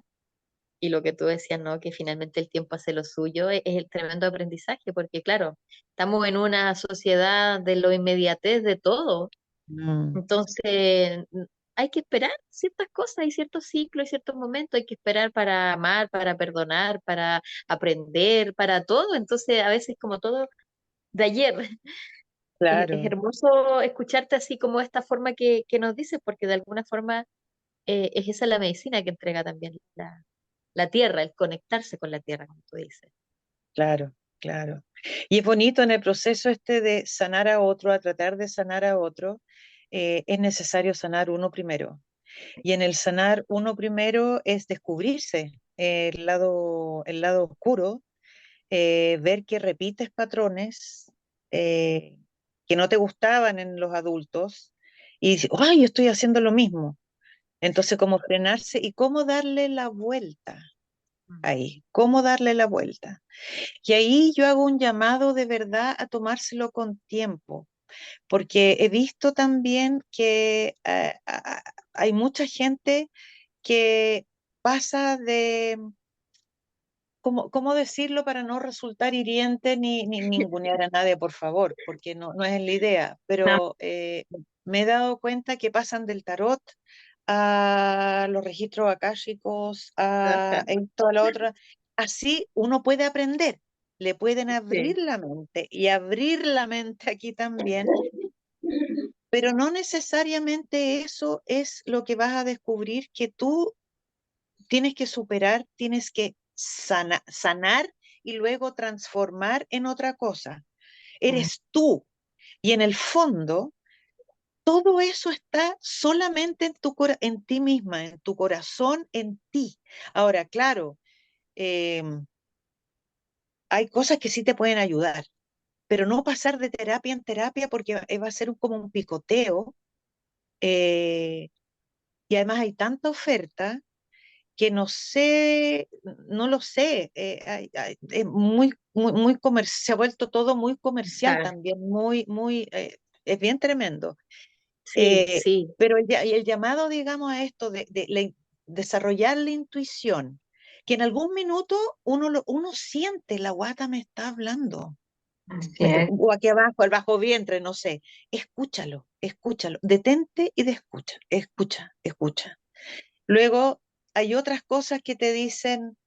y lo que tú decías, ¿no? Que finalmente el tiempo hace lo suyo, es el tremendo aprendizaje, porque claro, estamos en una sociedad de lo inmediatez de todo. Mm, Entonces, hay que esperar ciertas cosas, hay ciertos ciclos, hay ciertos momentos, hay que esperar para amar, para perdonar, para aprender, para todo. Entonces, a veces como todo de ayer. Es claro, hermoso escucharte así como esta forma que nos dices, porque de alguna forma es esa la medicina que entrega también la tierra, el conectarse con la tierra, como tú dices. claro, claro. Y es bonito en el proceso este de sanar a otro, a tratar de sanar a otro, es necesario sanar uno primero. Y en el sanar uno primero es descubrirse el lado oscuro, ver que repites patrones eh, que no te gustaban en los adultos y dices, ay, yo estoy haciendo lo mismo. Entonces, cómo frenarse y cómo darle la vuelta Mm. ahí, cómo darle la vuelta. Y ahí yo hago un llamado de verdad a tomárselo con tiempo, porque he visto también que hay mucha gente que pasa de ¿cómo decirlo para no resultar hiriente ni ningunear a nadie, por favor? Porque no es la idea, No, pero me he dado cuenta que pasan del tarot a los registros akáshicos, a ajá, esto, a lo otro. Así uno puede aprender, le pueden sí. abrir la mente y abrir la mente aquí también, pero no necesariamente eso es lo que vas a descubrir que tú tienes que superar, tienes que sanar y luego transformar en otra cosa. Mm. Eres tú. Y en el fondo, todo eso está solamente en ti misma, en tu corazón, en ti. Ahora, claro, eh, hay cosas que sí te pueden ayudar, pero no pasar de terapia en terapia porque va a ser como un picoteo. eh, y además hay tanta oferta que no sé, no lo sé, es se ha vuelto todo muy comercial Claro. también, es bien tremendo. Sí, Eh, sí, pero el llamado, digamos, a esto desarrollar la intuición, que en algún minuto uno siente, la guata me está hablando, Así es. o aquí abajo, el bajo vientre, no sé, escúchalo, escúchalo, detente y escucha, escucha, escucha. Luego hay otras cosas que te dicen,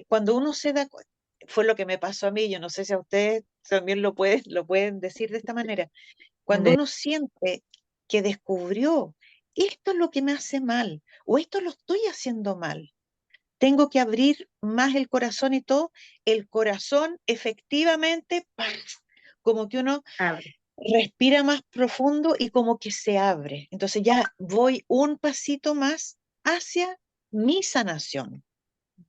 cuando uno se da cuenta, fue lo que me pasó a mí, yo no sé si a ustedes también lo pueden decir de esta manera, cuando De- uno siente que descubrió, esto es lo que me hace mal, o esto lo estoy haciendo mal, tengo que abrir más el corazón y todo, el corazón efectivamente, ¡pam!, como que uno abre. respira más profundo y como que se abre. Entonces ya voy un pasito más hacia mi sanación,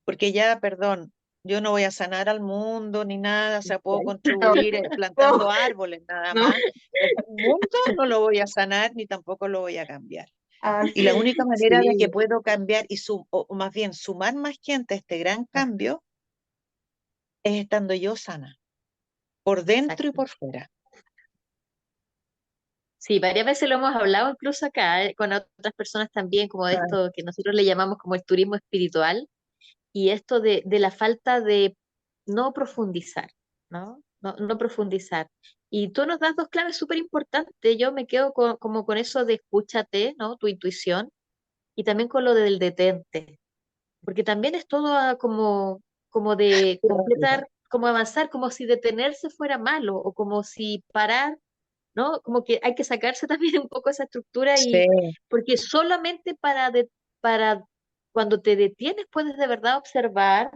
porque ya, perdón, yo no voy a sanar al mundo ni nada, o sea, puedo contribuir plantando No, árboles nada no, más. El mundo no lo voy a sanar ni tampoco lo voy a cambiar. Y así la es. única manera de que Sí, puedo cambiar o más bien sumar más gente a este gran cambio es estando yo sana, por dentro y exacto. por fuera. Sí, varias veces lo hemos hablado incluso acá, con otras personas también, como de Ah, esto que nosotros le llamamos como el turismo espiritual, y esto de la falta de no profundizar, ¿no? No, no profundizar. Y tú nos das dos claves súper importantes. Yo me quedo como con eso de escúchate, ¿no? Tu intuición, y también con lo del detente, porque también es todo como de claro. completar, como avanzar, como si detenerse fuera malo, o como si parar, ¿no? Como que hay que sacarse también un poco esa estructura, Sí, y porque solamente para cuando te detienes puedes de verdad observar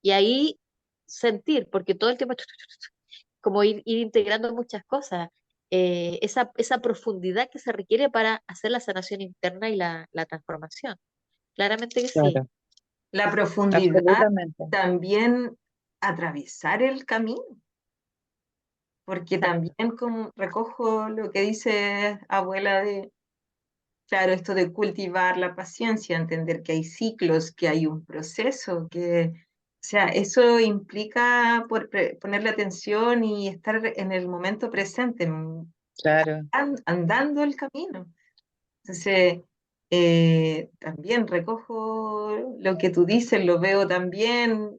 y ahí sentir, porque todo el tiempo como ir integrando muchas cosas, esa profundidad que se requiere para hacer la sanación interna y la transformación. Claramente que sí. claro, La profundidad, absolutamente. también atravesar el camino, porque Exacto. también como recojo lo que dice abuela de, claro, esto de cultivar la paciencia, entender que hay ciclos, que hay un proceso, que, o sea, eso implica ponerle atención y estar en el momento presente, Claro. andando el camino. Entonces, también recojo lo que tú dices, lo veo también.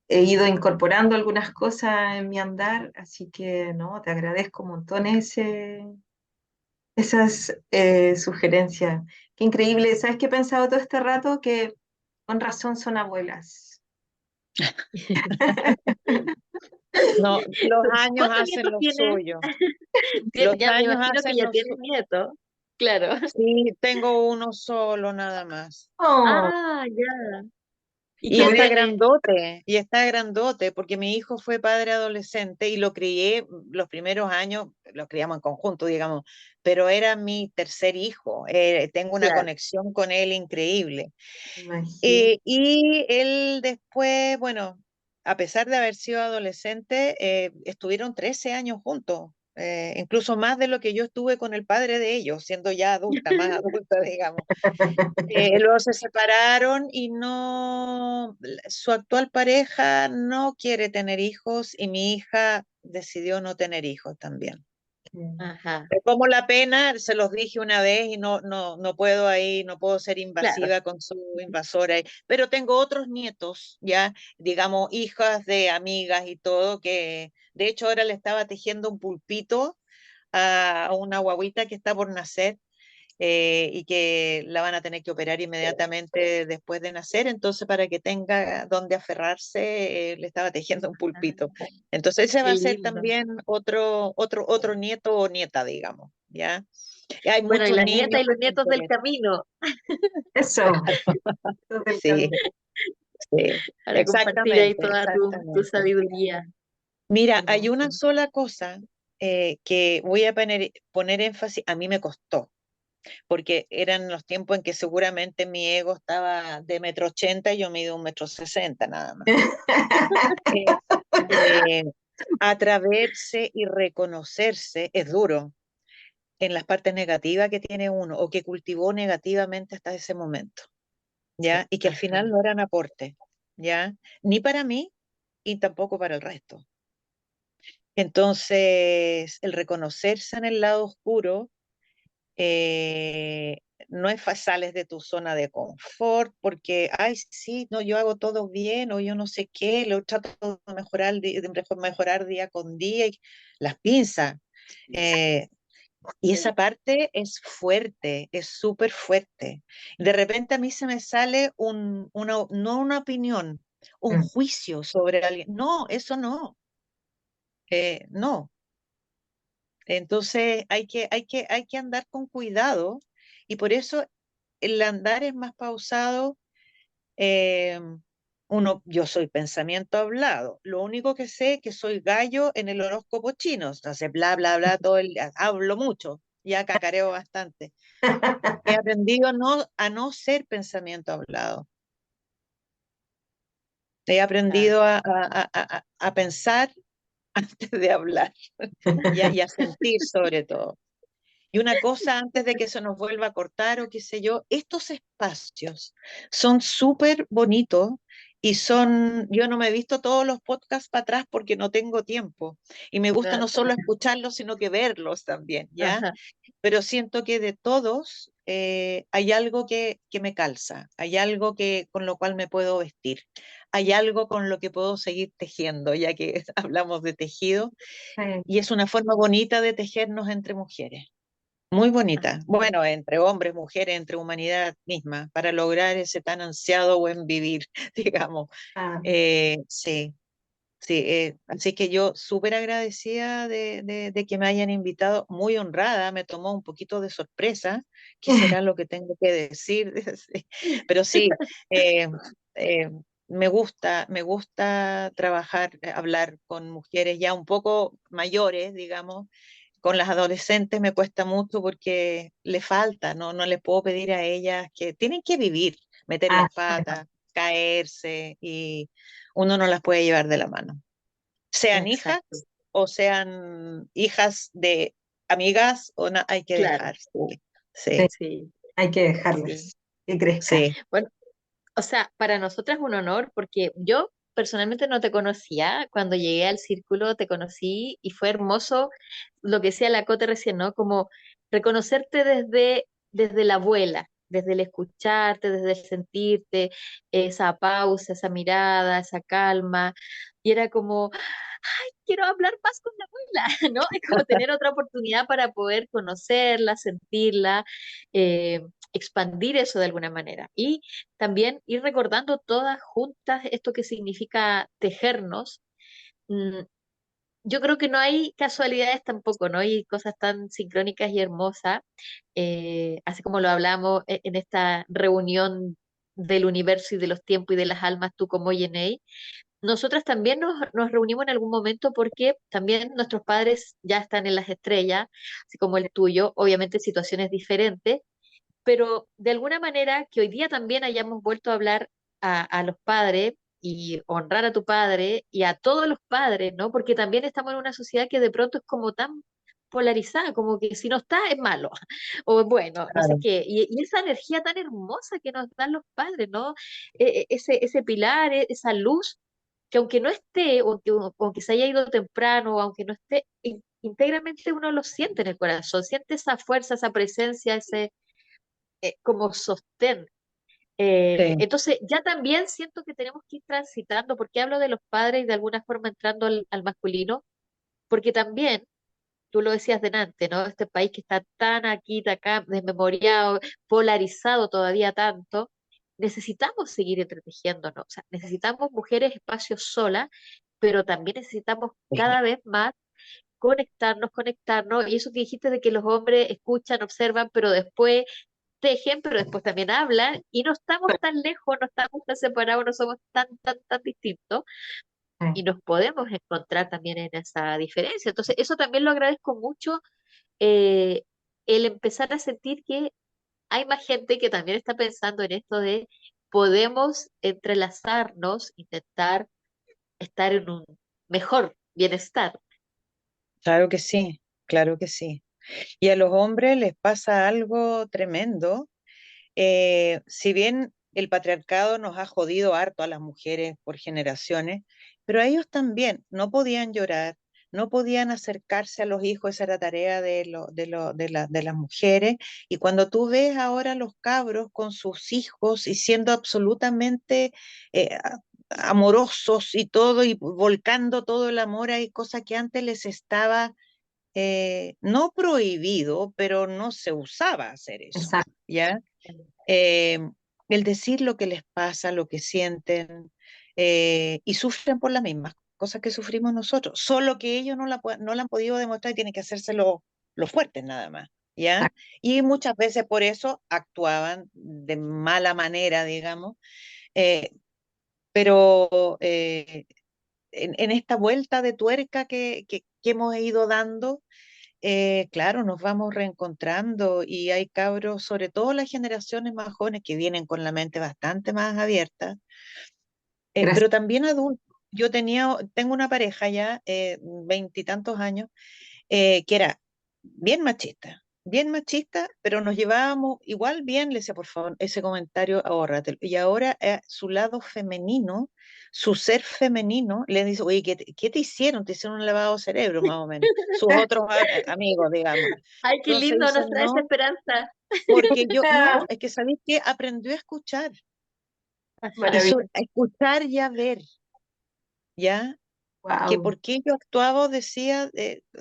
He ido incorporando algunas cosas en mi andar, así que no, te agradezco un montón esas sugerencias. Qué increíble. ¿Sabes qué he pensado todo este rato? Que con razón son abuelas. No, los años ¿Cuántos hacen nietos lo tienes? suyo. Los Ya me años imagino que hacen ya lo tienes suyo. nietos. Claro. Sí, tengo uno solo nada más. Oh, Ah, ya. ¿Y Y qué está tiene? grandote, y está grandote, porque mi hijo fue padre adolescente y lo crié los primeros años, lo criamos en conjunto, digamos, pero era mi tercer hijo. Tengo una Claro. conexión con él increíble. imagínate. Y él después, bueno, a pesar de haber sido adolescente, estuvieron 13 años juntos, incluso más de lo que yo estuve con el padre de ellos, siendo ya adulta, más adulta, digamos. Luego se separaron y no, su actual pareja no quiere tener hijos y mi hija decidió no tener hijos también. Ajá, Me como la pena, se los dije una vez y no puedo ahí, no puedo ser claro. invasiva con su invasora, pero tengo otros nietos, ya, digamos, hijas de amigas y todo, que de hecho ahora le estaba tejiendo un pulpito a una guaguita que está por nacer, y que la van a tener que operar inmediatamente después de nacer, entonces para que tenga donde aferrarse, le estaba tejiendo un pulpito. Ah, Entonces ese qué va a ser lindo. también otro nieto o nieta, digamos, ¿ya? Y hay Bueno, y muchos la nieta niños y que los me nietos del interesan. camino Eso, eso del Sí, camino. sí, para compartir ahí exactamente, toda tu exactamente. sabiduría. Mira, hay una Hermoso. sola cosa, que voy a poner énfasis, a mí me costó, porque eran los tiempos en que seguramente mi ego estaba de 1,80 m y yo mido 1,60 m nada más. Eh, eh, Atreverse y reconocerse es duro, en las partes negativas que tiene uno o que cultivó negativamente hasta ese momento, Sí, ¿ya? Y que al final no eran aporte, ¿ya? Ni para mí y tampoco para el resto. Entonces, el reconocerse en el lado oscuro eh, no es sales de tu zona de confort porque, ay, sí, no, yo hago todo bien o yo no sé qué, lo trato de mejorar, de mejorar día con día y las pinzas. eh, y esa parte es fuerte, es súper fuerte. De repente a mí se me sale no una opinión, un mm, juicio sobre alguien. No, eso no, no. Entonces hay que andar con cuidado y por eso el andar es más pausado. eh, yo soy pensamiento hablado. Lo único que sé es que soy gallo en el horóscopo chino. Entonces, bla, bla, bla, todo el día. Hablo mucho, ya cacareo bastante. He aprendido a no ser pensamiento hablado. He Claro. aprendido a pensar antes de hablar y a sentir sobre todo. Y una cosa antes de que se nos vuelva a cortar o qué sé yo, estos espacios son súper bonitos y yo no me he visto todos los podcasts para atrás porque no tengo tiempo. Y me gusta no solo escucharlos, sino que verlos también, ¿ya? Ajá, Pero siento que de todos hay algo que me calza, hay algo con lo cual me puedo vestir, hay algo con lo que puedo seguir tejiendo, ya que hablamos de tejido, sí. y es una forma bonita de tejernos entre mujeres. Muy bonita. Bueno, entre hombres, mujeres, entre humanidad misma, para lograr ese tan ansiado buen vivir, digamos. Ah, Sí, sí. Así que yo súper agradecida de que me hayan invitado, muy honrada, me tomó un poquito de sorpresa, qué será lo que tengo que decir. Sí. Pero sí, eh, eh, me gusta trabajar, hablar con mujeres ya un poco mayores, digamos. Con las adolescentes me cuesta mucho porque le falta, ¿no? No les puedo pedir a ellas que tienen que vivir, meter ah, las patas, caerse y uno no las puede llevar de la mano. Sean hijas exacto. o sean hijas de amigas, hay que Claro, dejar. Sí, sí, sí, sí, hay que sí. dejarlas que crezcan. sí. Bueno, o sea, para nosotras es un honor porque yo personalmente no te conocía. Cuando llegué al círculo te conocí y fue hermoso lo que decía la Cote recién, ¿no? Como reconocerte desde la abuela, desde el escucharte, desde el sentirte, esa pausa, esa mirada, esa calma. Y era como, quiero hablar más con la abuela, ¿no? Es como tener otra oportunidad para poder conocerla, sentirla, eh, expandir eso de alguna manera. Y también ir recordando todas juntas esto que significa tejernos. Mm, yo creo que no hay casualidades tampoco, ¿no? Hay cosas tan sincrónicas y hermosas, así como lo hablamos en esta reunión del universo y de los tiempos y de las almas, tú como Yenei. Nosotras también nos reunimos en algún momento porque también nuestros padres ya están en las estrellas, así como el tuyo, obviamente situaciones diferentes, pero de alguna manera que hoy día también hayamos vuelto a hablar a los padres y honrar a tu padre y a todos los padres, ¿no? Porque también estamos en una sociedad que de pronto es como tan polarizada, como que si no está es malo, o es bueno, no sé Claro. qué, y esa energía tan hermosa que nos dan los padres, ¿no? Ese pilar, esa luz, que aunque no esté, o aunque se haya ido temprano, o aunque no esté, íntegramente uno lo siente en el corazón, siente esa fuerza, esa presencia, ese como sostén. Sí, Entonces, ya también siento que tenemos que ir transitando, porque hablo de los padres y de alguna forma entrando al masculino, porque también, tú lo decías delante, ¿no? Este país que está tan aquí, de acá, desmemoriado, polarizado todavía tanto, necesitamos seguir entretejiéndonos, o sea, necesitamos mujeres espacios solas, pero también necesitamos sí. cada vez más conectarnos, y eso que dijiste de que los hombres escuchan, observan, pero después tejen, pero después también hablan, y no estamos tan lejos, no estamos tan separados, no somos tan distintos, y Sí. nos podemos encontrar también en esa diferencia. Entonces, eso también lo agradezco mucho, eh, el empezar a sentir que hay más gente que también está pensando en esto de podemos entrelazarnos, intentar estar en un mejor bienestar. Claro que sí, claro que sí. Y a los hombres les pasa algo tremendo. Si bien el patriarcado nos ha jodido harto a las mujeres por generaciones, pero a ellos también no podían llorar, no podían acercarse a los hijos, esa era tarea de las mujeres. Y cuando tú ves ahora los cabros con sus hijos y siendo absolutamente amorosos y todo, y volcando todo el amor, hay cosas que antes les estaba no prohibido, pero no se usaba hacer eso, Exacto. ¿ya? eh, el decir lo que les pasa, lo que sienten, y sufren por las mismas cosas que sufrimos nosotros, solo que ellos no la han podido demostrar y tienen que hacerse los fuertes nada más, ¿ya? Exacto. Y muchas veces por eso actuaban de mala manera, digamos, eh, pero en esta vuelta de tuerca que hemos ido dando, claro, nos vamos reencontrando y hay cabros, sobre todo las generaciones más jóvenes que vienen con la mente bastante más abierta, Gracias. pero también adultos. Tengo una pareja ya, veintitantos años, que era bien machista, pero nos llevábamos igual bien, le decía, por favor, ese comentario, ahórratelo. Y ahora su lado femenino, su ser femenino, le dice, oye, ¿qué te hicieron? Te hicieron un lavado de cerebro, más o menos. Sus otros amigos, digamos. Ay, qué Entonces lindo, nos dicen, trae esa no, esperanza. porque no, es que sabéis que aprendió a escuchar, Ajá, Maravilloso. a escuchar y a ver, ¿ya? Que Wow. por qué yo actuaba o decía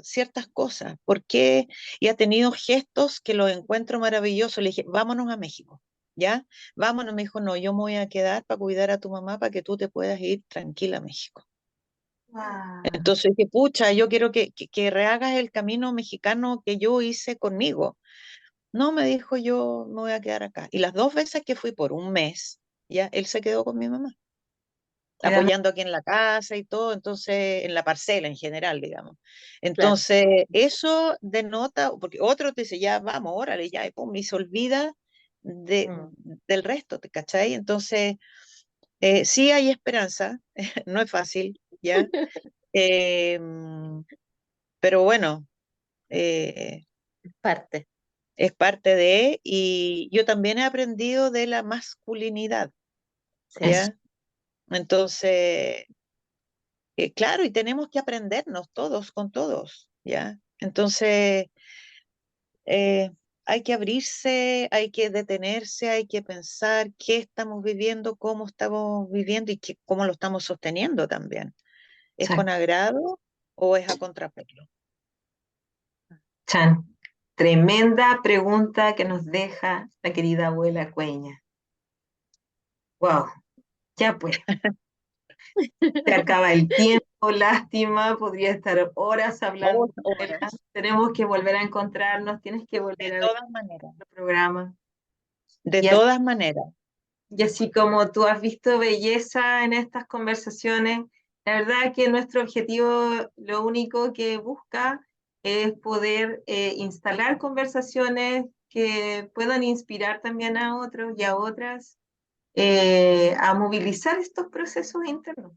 ciertas cosas, por qué, y ha tenido gestos que los encuentro maravillosos. Le dije, vámonos a México, ¿ya? Vámonos, me dijo, no, yo me voy a quedar para cuidar a tu mamá para que tú te puedas ir tranquila a México. Wow. Entonces dije, pucha, yo quiero que rehagas el camino mexicano que yo hice conmigo. No, me dijo, yo me voy a quedar acá. Y las dos veces que fui por un mes, ya, él se quedó con mi mamá Era apoyando aquí en la casa y todo, entonces, en la parcela en general, digamos. claro. Entonces, eso denota, porque otro te dice, ya vamos, órale, ya, y pum, y se olvida de, Mm. del resto, ¿te cachai? Entonces, sí hay esperanza, no es fácil, ¿ya? Eh, pero bueno, eh, Parte. es parte de, y yo también he aprendido de la masculinidad, Sí. eso. ¿ya? Entonces, claro, y tenemos que aprendernos todos con todos, ¿ya? Entonces, eh, hay que abrirse, hay que detenerse, hay que pensar qué estamos viviendo, cómo estamos viviendo y cómo lo estamos sosteniendo también. ¿Es con Chan, agrado o es a contrapelo? chan. Tremenda pregunta que nos deja la querida abuela Cueña. Wow. Ya pues, se acaba el tiempo, lástima, podría estar horas hablando. Dos Abuela. horas. Tenemos que volver a encontrarnos, tienes que De volver a ver todas maneras. el programa. De Y así, todas maneras. y así como tú has visto belleza en estas conversaciones, la verdad que nuestro objetivo, lo único que busca es poder instalar conversaciones que puedan inspirar también a otros y a otras a movilizar estos procesos internos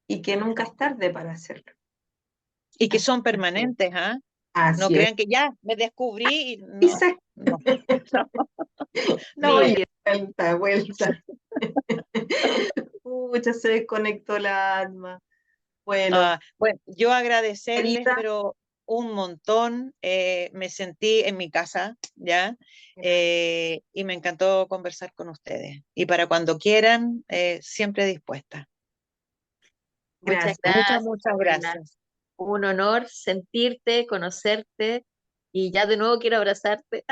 y que nunca es tarde para hacerlo. Y que Así, son permanentes, ¿ah? No así es. crean que ya me descubrí y no, Exacto. no, No, no. y vuelta, vuelta. Pucha, se desconectó la alma. Bueno, Bueno, yo agradecerles, querida, pero un montón. Me sentí en mi casa, ¿ya? Y me encantó conversar con ustedes. Y para cuando quieran, siempre dispuesta. Muchas gracias. gracias, Muchas abuela. gracias. Un honor sentirte, conocerte y ya de nuevo quiero abrazarte.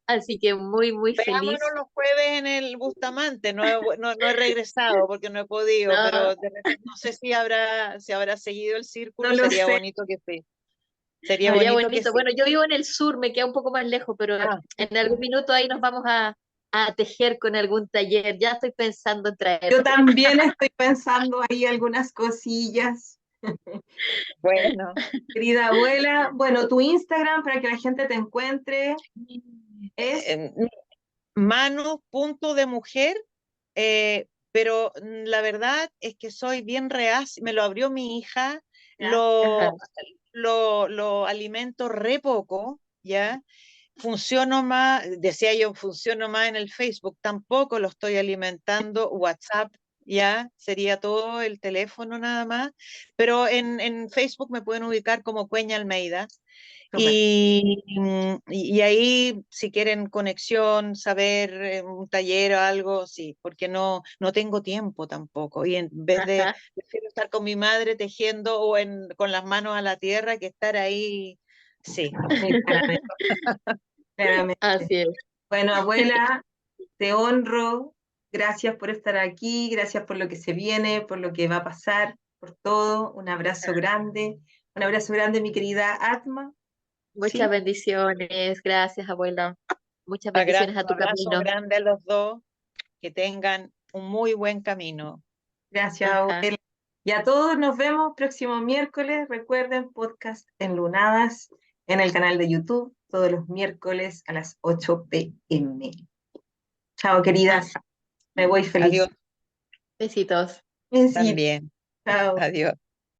Así que muy, muy Veámonos feliz. los jueves en el Bustamante. No he regresado porque no he podido, No, pero no sé si habrá seguido el No círculo. lo Sería sé. bonito que sí. Sería sería bonito que bonito. sí. Bueno, yo vivo en el sur, me queda un poco más lejos, pero Ah, en algún minuto ahí nos vamos a tejer con algún taller. Ya estoy pensando en Yo traerte. también estoy pensando ahí algunas cosillas. bueno. Querida abuela, bueno, tu Instagram para que la gente te encuentre es Eh, Mano, punto de mujer, pero la verdad es que soy bien reacia, me lo abrió mi hija, ya, Ajá. lo alimento re poco, ¿ya? Funciono más, decía yo, funciono más en el Facebook, tampoco lo estoy alimentando, WhatsApp, ya, sería todo el teléfono nada más, pero en Facebook me pueden ubicar como Cueña Almeida. Súper. Y ahí, si quieren conexión, saber un taller o algo, sí, porque no tengo tiempo tampoco. Y en vez de, Ajá, prefiero estar con mi madre tejiendo o con las manos a la tierra que estar ahí, sí. Sí, claramente, claramente. así es. Bueno, abuela, te honro. Gracias por estar aquí, gracias por lo que se viene, por lo que va a pasar, por todo. Un abrazo grande. Un abrazo grande, mi querida Atma. Muchas ¿Sí? bendiciones, gracias, abuela. Muchas Abrazo, bendiciones a tu abrazo camino. grande a los dos, que tengan un muy buen camino. Gracias, Ajá. abuela. Y a todos nos vemos próximo miércoles. Recuerden, podcast Enlunadas en el canal de YouTube, todos los miércoles a las 8 p.m. Chao, querida. Así. Me voy feliz. Adiós Besitos. Besito. también. Chao. Adiós.